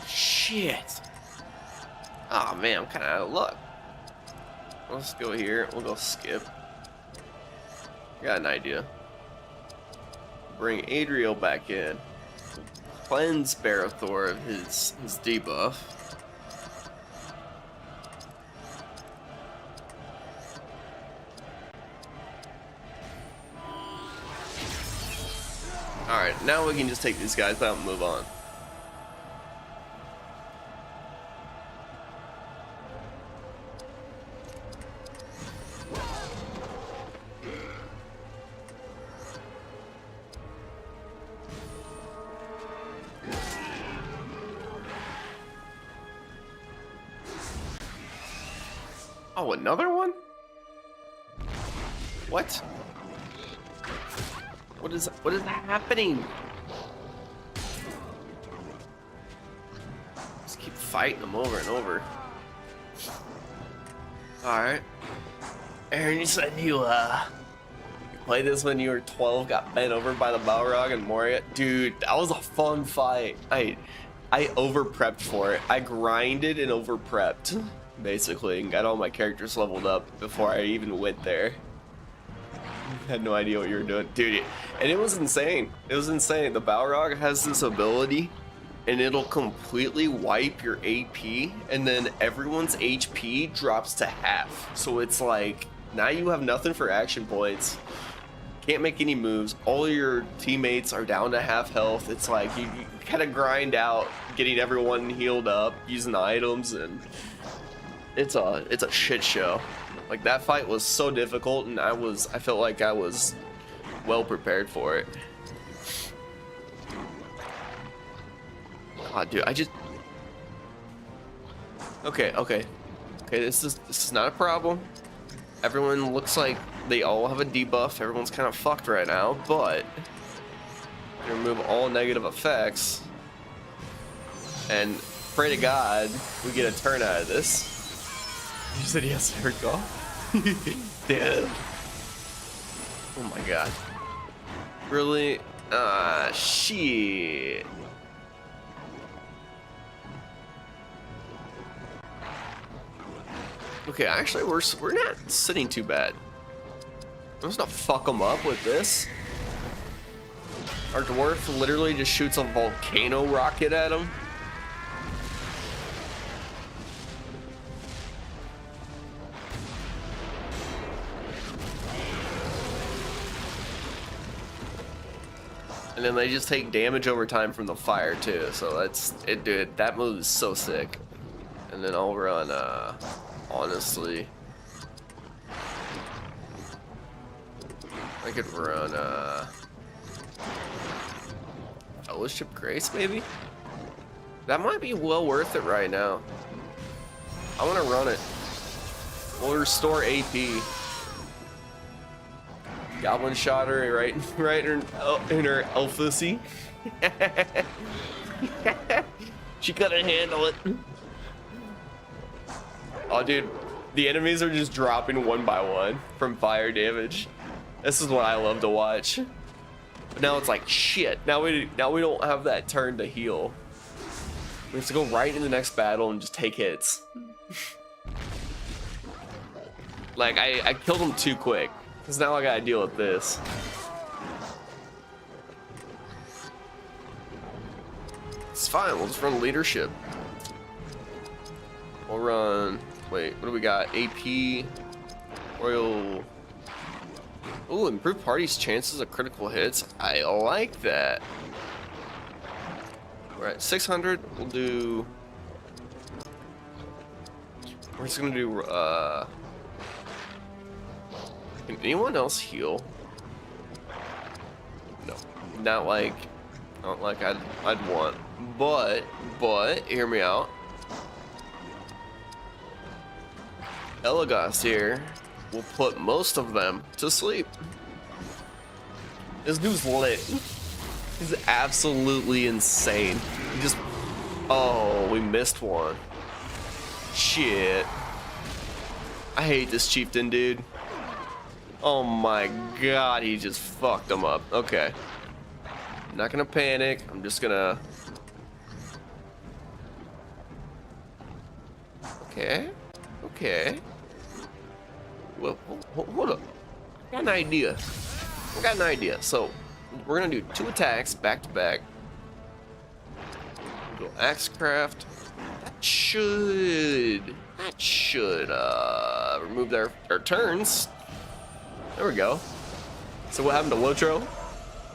Shit. Oh man, I'm kind of out of luck. Let's go here. We'll go skip. Got an idea. Bring Adriel back in. Cleanse Barathor of his debuff. Alright, now we can just take these guys out and move on. Oh, another one? What? What is happening? Just keep fighting them over and over. Alright. Aaron, you said you played this when you were 12, got bent over by the Balrog and Moria. Dude, that was a fun fight. I over prepped for it. I grinded and over prepped, basically, and got all my characters leveled up before I even went there. Had no idea what you were doing, dude. And it was insane. It was insane. The Balrog has this ability, and it'll completely wipe your AP, and then everyone's HP drops to half. So it's like, now you have nothing for action points. Can't make any moves. All your teammates are down to half health. It's like you kind of grind out, getting everyone healed up, using items, and it's a shit show. Like, that fight was so difficult, and I felt like I was well prepared for it. God, dude, Okay, this is not a problem. Everyone looks like they all have a debuff. Everyone's kind of fucked right now, but remove all negative effects, and pray to God we get a turn out of this. You said yes, I heard go. Damn. Oh my god. Really? Shit. Okay, actually, we're not sitting too bad. I'm just gonna fuck them up with this. Our dwarf literally just shoots a volcano rocket at him. And then they just take damage over time from the fire too, so that's it, dude. That move is so sick. And then I'll run, honestly, I could run, Fellowship Grace, maybe? That might be well worth it right now. I want to run it. We'll restore AP. Goblin shot her right in her elfussy. She couldn't handle it. Oh, dude, the enemies are just dropping one by one from fire damage. This is what I love to watch. But now it's like, shit. Now we don't have that turn to heal. We have to go right in the next battle and just take hits. Like, I killed him too quick. Because now I gotta deal with this. It's fine, we'll just run leadership. We'll run, wait, what do we got? AP, Royal. Ooh, improve party's chances of critical hits. I like that. We're at 600, we'll do, we're just gonna do, can anyone else heal? No, not like I'd want. But hear me out. Elagos here will put most of them to sleep. This dude's lit. He's absolutely insane. He just... Oh, we missed one. Shit. I hate this chieftain, dude. Oh my god, he just fucked him up. Okay. I'm not gonna panic. I'm just gonna... Okay. Okay. Well, hold up. I got an idea. So, we're gonna do 2 attacks back to back. Go axe craft. That should remove their turns. There we go. So what happened to Lotro?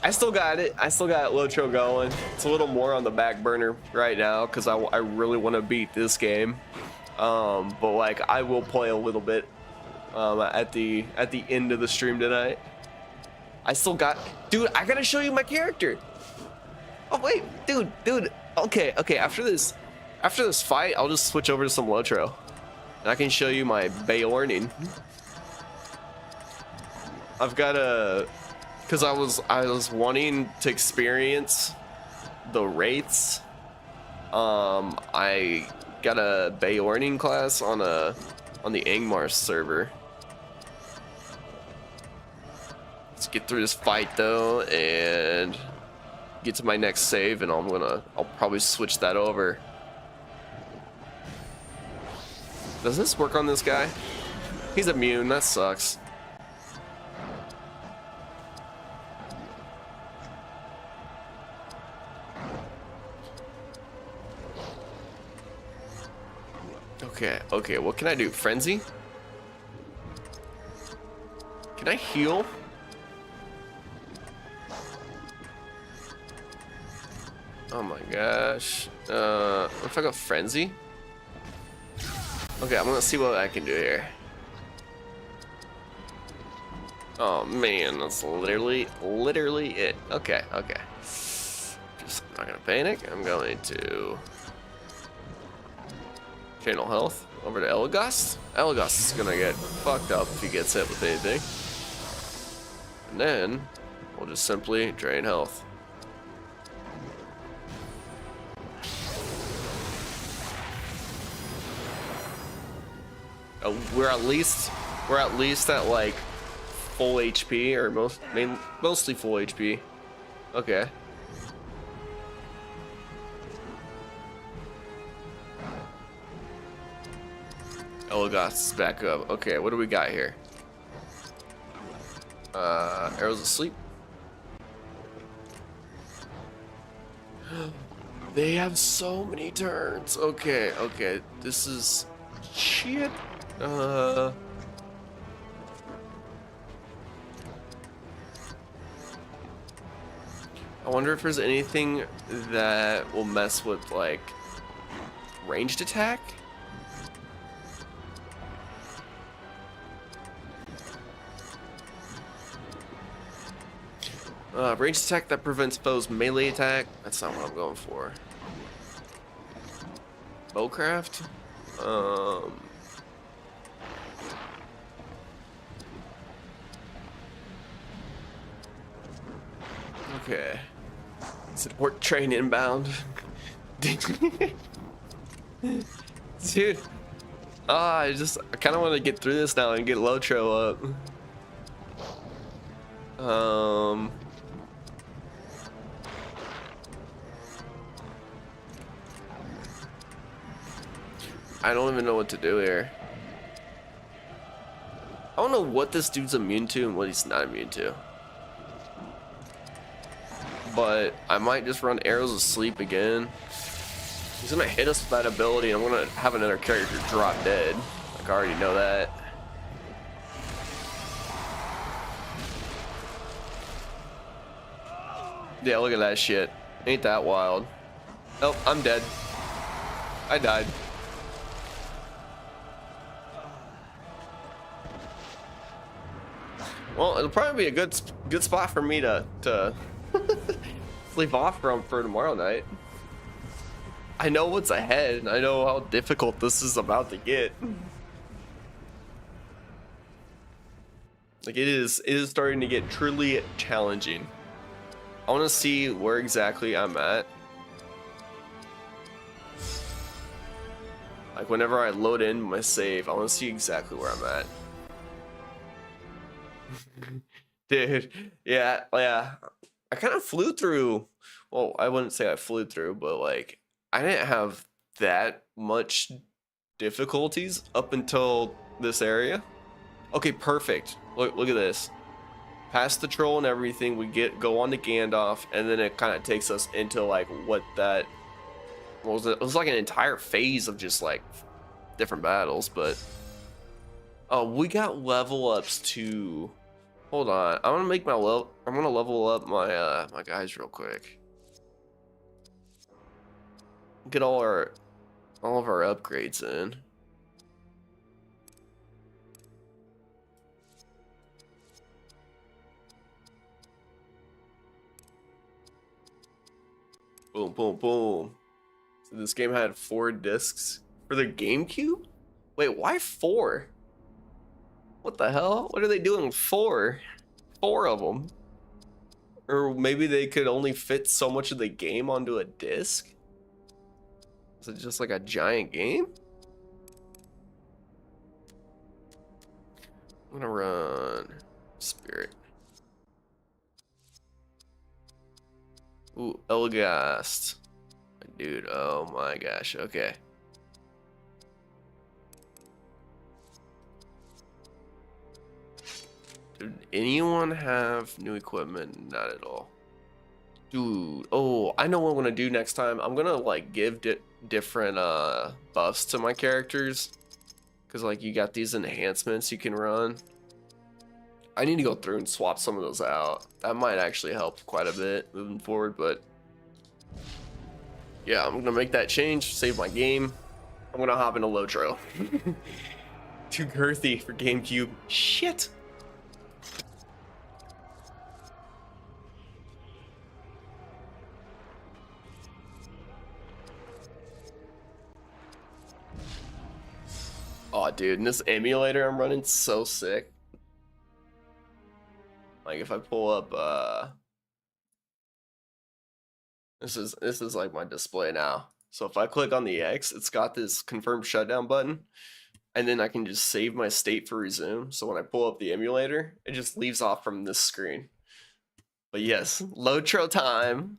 I still got it. I still got Lotro going. It's a little more on the back burner right now because I really want to beat this game. But like I will play a little bit at the end of the stream tonight. I still got, dude. I gotta show you my character. Oh wait, dude. Okay. After this fight, I'll just switch over to some Lotro, and I can show you my Bayorning. I've got a, cause I was wanting to experience the wraiths. I got a Bayorning class on the Angmar server. Let's get through this fight though and get to my next save, and I'll probably switch that over. Does this work on this guy? He's immune. That sucks. Okay, what can I do? Frenzy? Can I heal? Oh my gosh. What if I go Frenzy? Okay, I'm gonna see what I can do here. Oh man, that's literally it. Okay. Just not gonna panic. I'm going to channel health over to Elagast. Elagast is gonna get fucked up if he gets hit with anything. And then we'll just simply drain health. We're at least at like full HP, or mostly full HP. Okay. Elagast's back up. Okay, what do we got here? Arrows asleep. They have so many turns. Okay, this is shit. I wonder if there's anything that will mess with like ranged attack. Ranged attack that prevents foes' melee attack. That's not what I'm going for. Bowcraft. Okay. Support train inbound. Dude. I kind of want to get through this now and get Lotro up. I don't even know what to do here. I don't know what this dude's immune to and what he's not immune to. But I might just run arrows of sleep again. He's gonna hit us with that ability, and I'm gonna have another character drop dead. Like, I already know that. Yeah, look at that shit. Ain't that wild? Oh, I'm dead. I died. Well, it'll probably be a good spot for me to sleep off from for tomorrow night. I know what's ahead. I know how difficult this is about to get. Like it is starting to get truly challenging. I want to see where exactly I'm at. Like whenever I load in my save, I want to see exactly where I'm at. Dude, yeah. I kind of flew through. Well, I wouldn't say I flew through, but like I didn't have that much difficulties up until this area. Okay, perfect. Look at this. Past the troll and everything, we go on to Gandalf, and then it kind of takes us into like what was it? It was like an entire phase of just like different battles, but oh, we got level ups to. Hold on, I'm gonna level up my my guys real quick. Get all of our upgrades in. Boom, boom, boom. So this game had 4 discs for the GameCube? Wait, why 4? What the hell? What are they doing with 4? 4 of them. Or maybe they could only fit so much of the game onto a disc? Is it just like a giant game? I'm gonna run Spirit. Ooh, Elgast. Dude, oh my gosh, okay. Did anyone have new equipment? Not at all. Dude, oh, I know what I'm gonna do next time. I'm gonna like give different buffs to my characters. Cause like you got these enhancements you can run. I need to go through and swap some of those out. That might actually help quite a bit moving forward, but yeah, I'm gonna make that change, save my game. I'm gonna hop into LOTR. Too girthy for GameCube. Shit. Oh, dude, and this emulator I'm running so sick. Like if I pull up, this is like my display now. So if I click on the X, it's got this confirm shutdown button, and then I can just save my state for resume. So when I pull up the emulator, it just leaves off from this screen. But yes, LOTR time.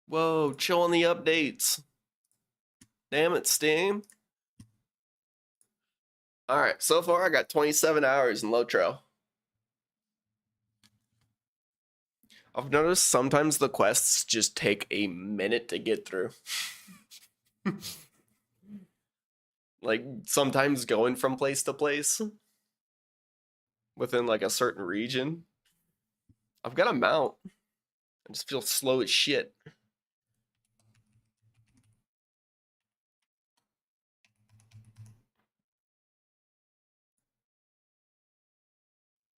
Whoa, chill on the updates. Damn it, Steam. Alright, so far I got 27 hours in LOTR. I've noticed sometimes the quests just take a minute to get through. Like sometimes going from place to place within like a certain region. I've got a mount. I just feel slow as shit.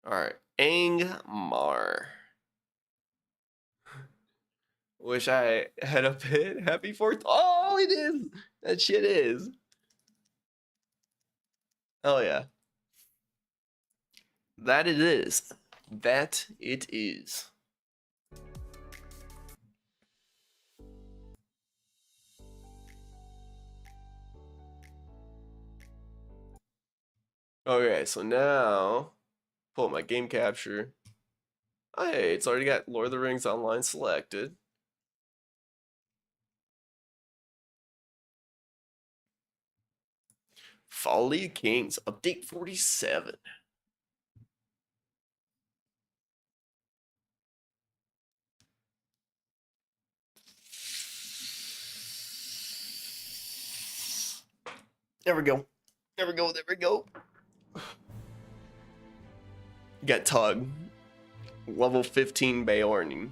Alright, Angmar. Wish I had a pit. Happy 4th. Oh, it is. That shit is. Oh, yeah. That it is. That it is. Okay, so now pull up my game capture. Hey, it's already got Lord of the Rings Online selected. Folly of Kings, update 47. There we go. There we go. There we go. Got Tug. Level 15 Beorning.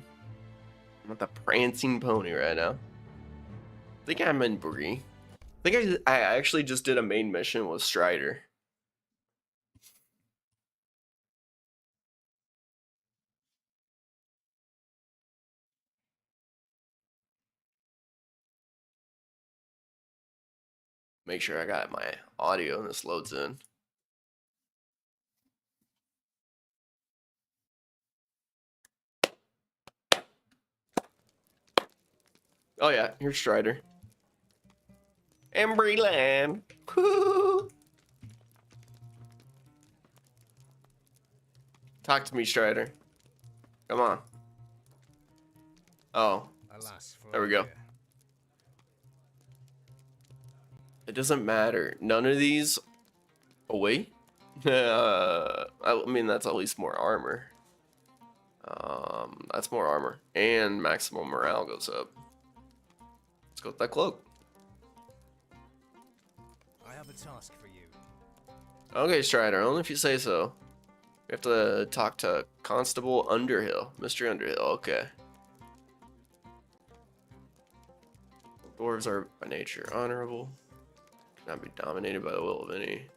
I'm with the prancing pony right now. I think I'm in Bree. I think I actually just did a main mission with Strider. Make sure I got my audio and this loads in. Oh yeah, here's Strider. Embryland. Talk to me, Strider. Come on. Oh. Alas, for There we go. It doesn't matter. None of these. Oh wait. I mean that's at least more armor. That's more armor, and maximum morale goes up. Let's go with that cloak. I have a task for you. Okay, Strider. Only if you say so. We have to talk to Constable Underhill, Mr. Underhill. Okay. Dwarves are by nature honorable. Cannot be dominated by the will of any.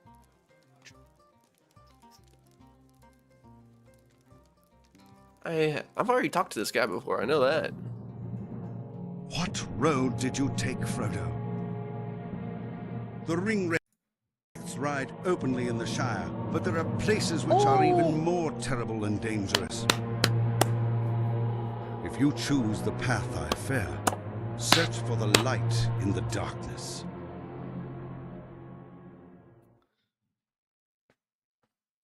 I've already talked to this guy before. I know that. What road did you take, Frodo? The ring wraiths ride openly in the Shire, but there are places which are even more terrible and dangerous. If you choose the path I fear, search for the light in the darkness.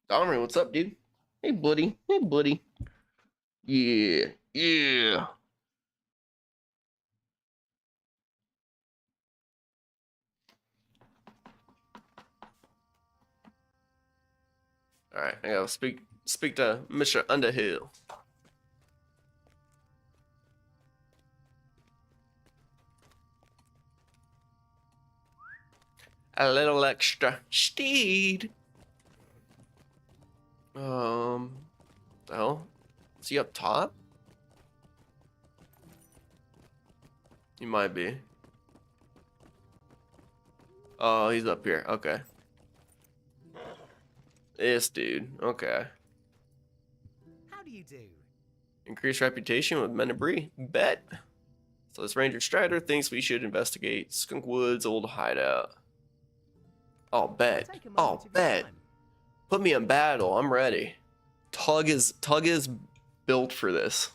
Domri, what's up, dude? Hey, buddy. Hey, buddy. Yeah. Yeah. All right, I gotta speak to Mr. Underhill. A little extra steed. The hell? Is he up top? He might be. Oh, he's up here. Okay. This dude. Okay. How do you do? Increased reputation with men of Bree. Bet. So this Ranger Strider thinks we should investigate Skunkwood's old hideout. Oh, bet. Take a moment Oh, of your bet. time. Put me in battle. I'm ready. Tug is built for this.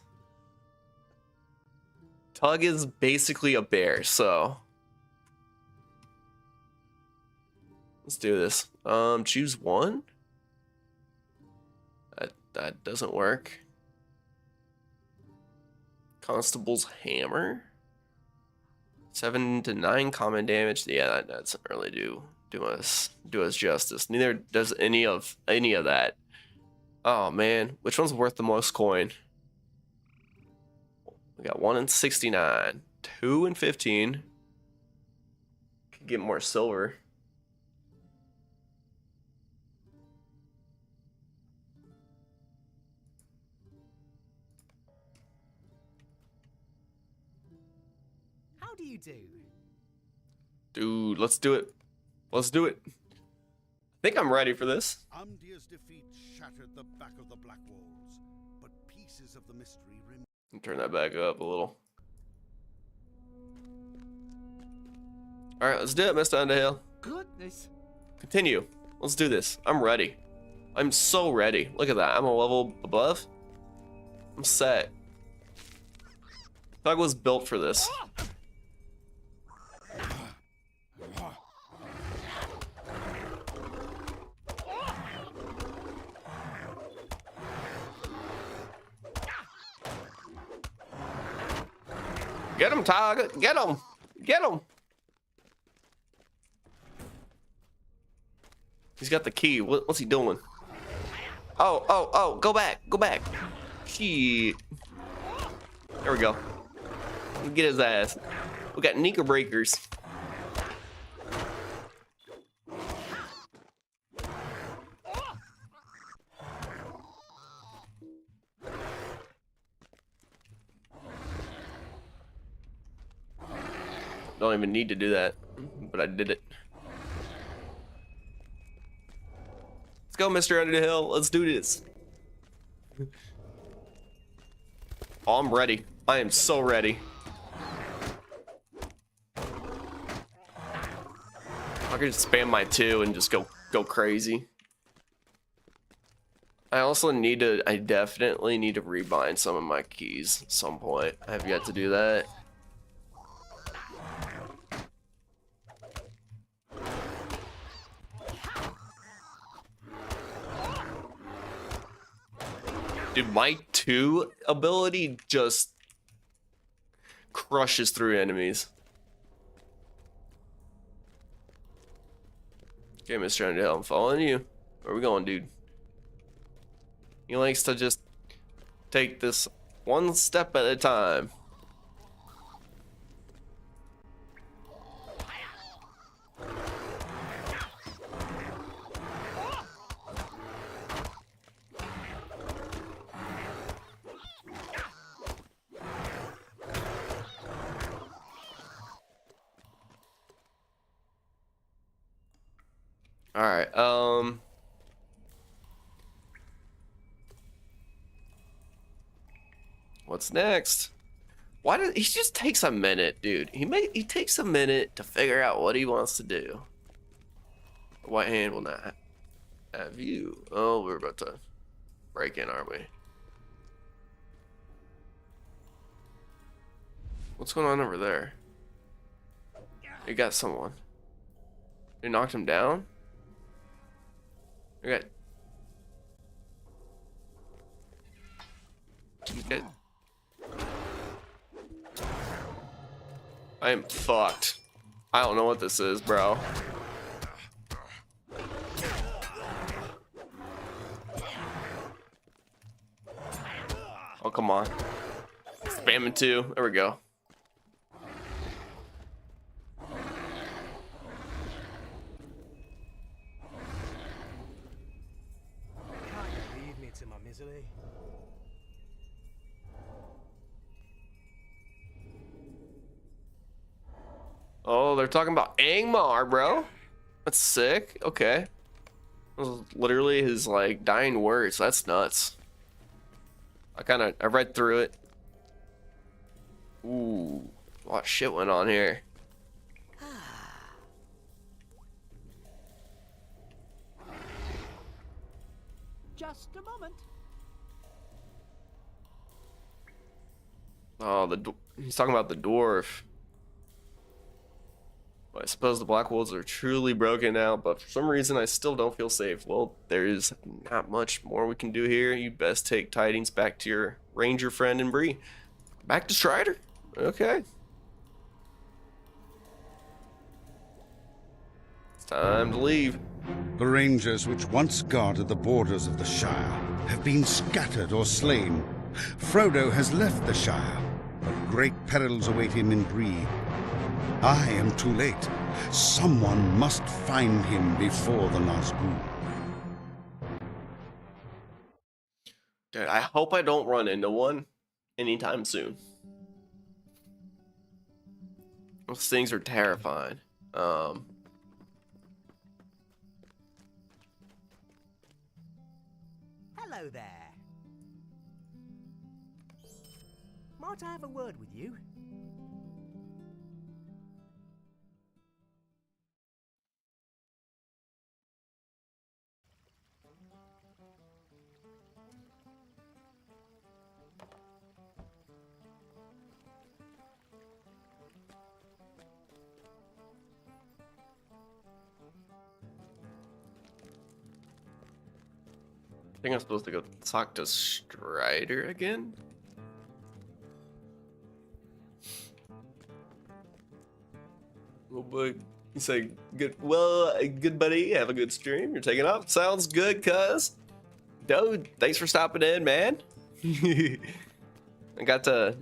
Tug is basically a bear, so let's do this. Choose one. That doesn't work. Constable's hammer. 7 to 9 common damage. Yeah, that doesn't really do us justice. Neither does any of that. Oh man, which one's worth the most coin? We got 1 in 69, 2 in 15. Could get more silver. How do you do? Dude, let's do it. Let's do it. I think I'm ready for this. Umdir's defeat shattered the back of the Black Walls, but pieces of the mystery remain. Turn that back up a little. All right, let's do it, Mr. Underhill. Goodness. Continue. Let's do this. I'm ready. I'm so ready. Look at that. I'm a level above. I'm set. Thug was built for this. Get him, Tug. Get him. Get him. He's got the key. What's he doing? Oh. Go back. Go back. Shit. There we go. Get his ass. We got Nika breakers. Don't even need to do that, but I did it. Let's go, Mr. Underhill. Let's do this. Oh, I'm ready. I am so ready. I could just spam my 2 and just go crazy. I also need to, I definitely need to rebind some of my keys at some point. I have yet to do that. Dude, my 2 ability just crushes through enemies. Okay, Mr. Underhill, I'm following you. Where are we going, dude? He likes to just take this one step at a time. All right. What's next? Why does he just takes a minute, dude? He takes a minute to figure out what he wants to do. The white hand will not have you. Oh, we're about to break in, aren't we? What's going on over there? You got someone. You knocked him down? You got. Okay. I am fucked. I don't know what this is, bro. Oh, come on. Spamming 2. There we go. Leave me to my misery. Oh, they're talking about Angmar, bro. That's sick. Okay. That was literally his like dying words. That's nuts. I read through it. Ooh, a lot of shit went on here. Just a moment. Oh, he's talking about the dwarf. Well, I suppose the Black Wolves are truly broken now, but for some reason I still don't feel safe. Well, there is not much more we can do here. You best take tidings back to your ranger friend and Bree. Back to Strider? Okay. It's time to leave. The rangers which once guarded the borders of the Shire have been scattered or slain. Frodo has left the Shire, but great perils await him in Bree. I am too late. Someone must find him before the Nazgûl. Dude, I hope I don't run into one anytime soon. Those things are terrifying. Hello there. Might I have a word with you? I think I'm supposed to go talk to Strider again. Oh boy, you say good. Well, good buddy. Have a good stream. You're taking off. Sounds good, cuz. Dude, thanks for stopping in, man. I got to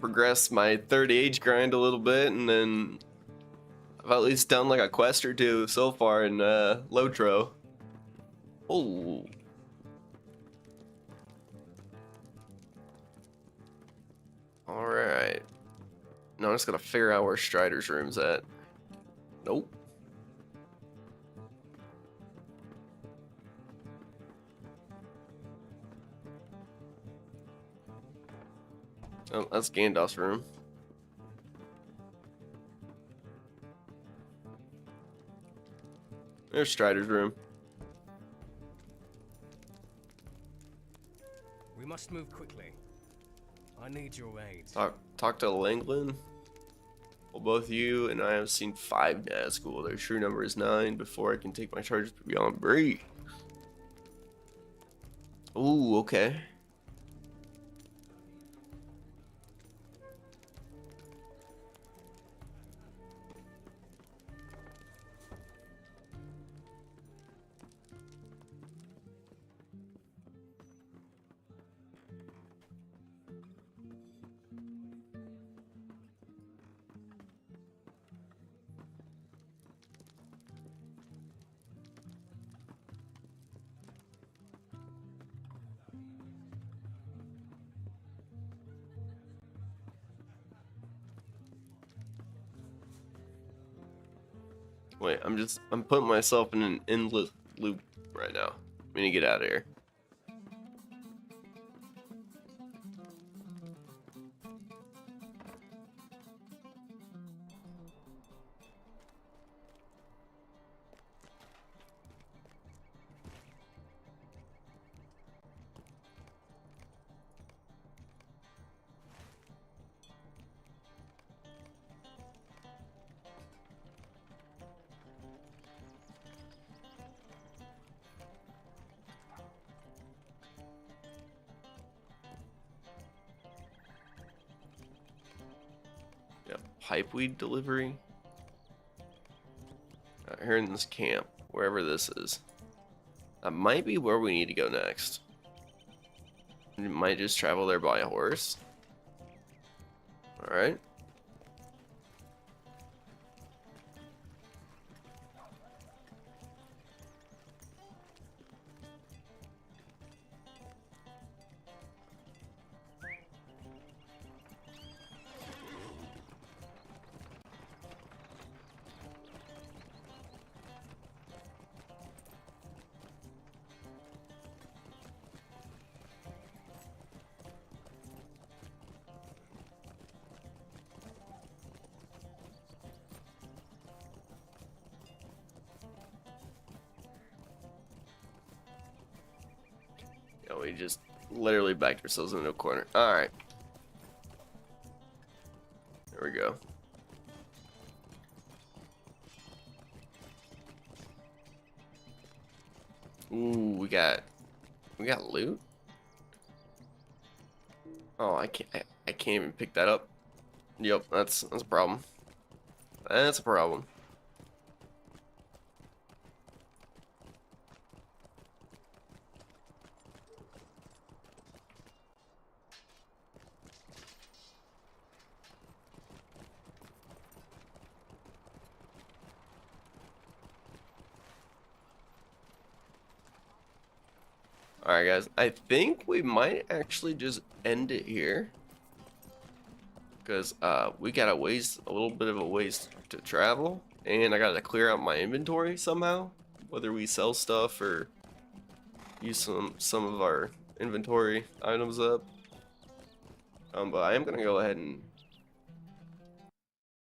progress my third age grind a little bit, and then I've at least done like a quest or 2 so far in LOTR. Oh. Alright. No, I'm just gonna figure out where Strider's room's at. Nope. Oh, that's Gandalf's room. There's Strider's room. We must move quickly. I need your aid. Talk to Langland. Well, both you and I have seen 5 Nazgul. Their true number is 9 before I can take my charges beyond Bree. Ooh, okay. Wait, I'm putting myself in an endless loop right now. We need to get out of here. Yeah, pipeweed delivery. Here in this camp, wherever this is. That might be where we need to go next. We might just travel there by horse. Alright. Yeah, we just literally backed ourselves into a corner. Alright. There we go. Ooh, we got loot. Oh, I can't even pick that up. Yep, that's a problem. That's a problem. Alright guys, I think we might actually just end it here. Because we got a little bit of a ways to travel. And I gotta clear out my inventory somehow. Whether we sell stuff or use some of our inventory items up. But I am gonna go ahead and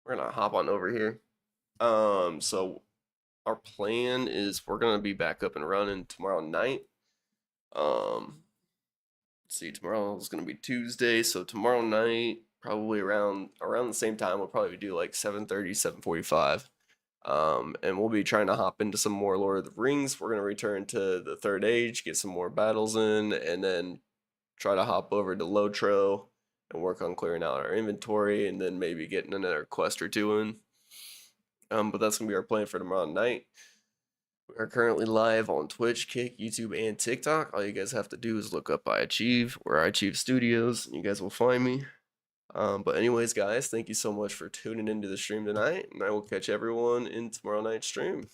we're gonna hop on over here. So our plan is we're gonna be back up and running tomorrow night. Let's see, tomorrow is gonna be Tuesday, so tomorrow night, probably around the same time, we'll probably do like 7:30, 7:45. And we'll be trying to hop into some more Lord of the Rings. We're gonna return to the Third Age, get some more battles in, and then try to hop over to LOTR and work on clearing out our inventory, and then maybe getting another quest or two in. But that's gonna be our plan for tomorrow night. We are currently live on Twitch, Kick, YouTube, and TikTok. All you guys have to do is look up iAchieve or iAchievestudios, and you guys will find me. But anyways, guys, thank you so much for tuning into the stream tonight, and I will catch everyone in tomorrow night's stream.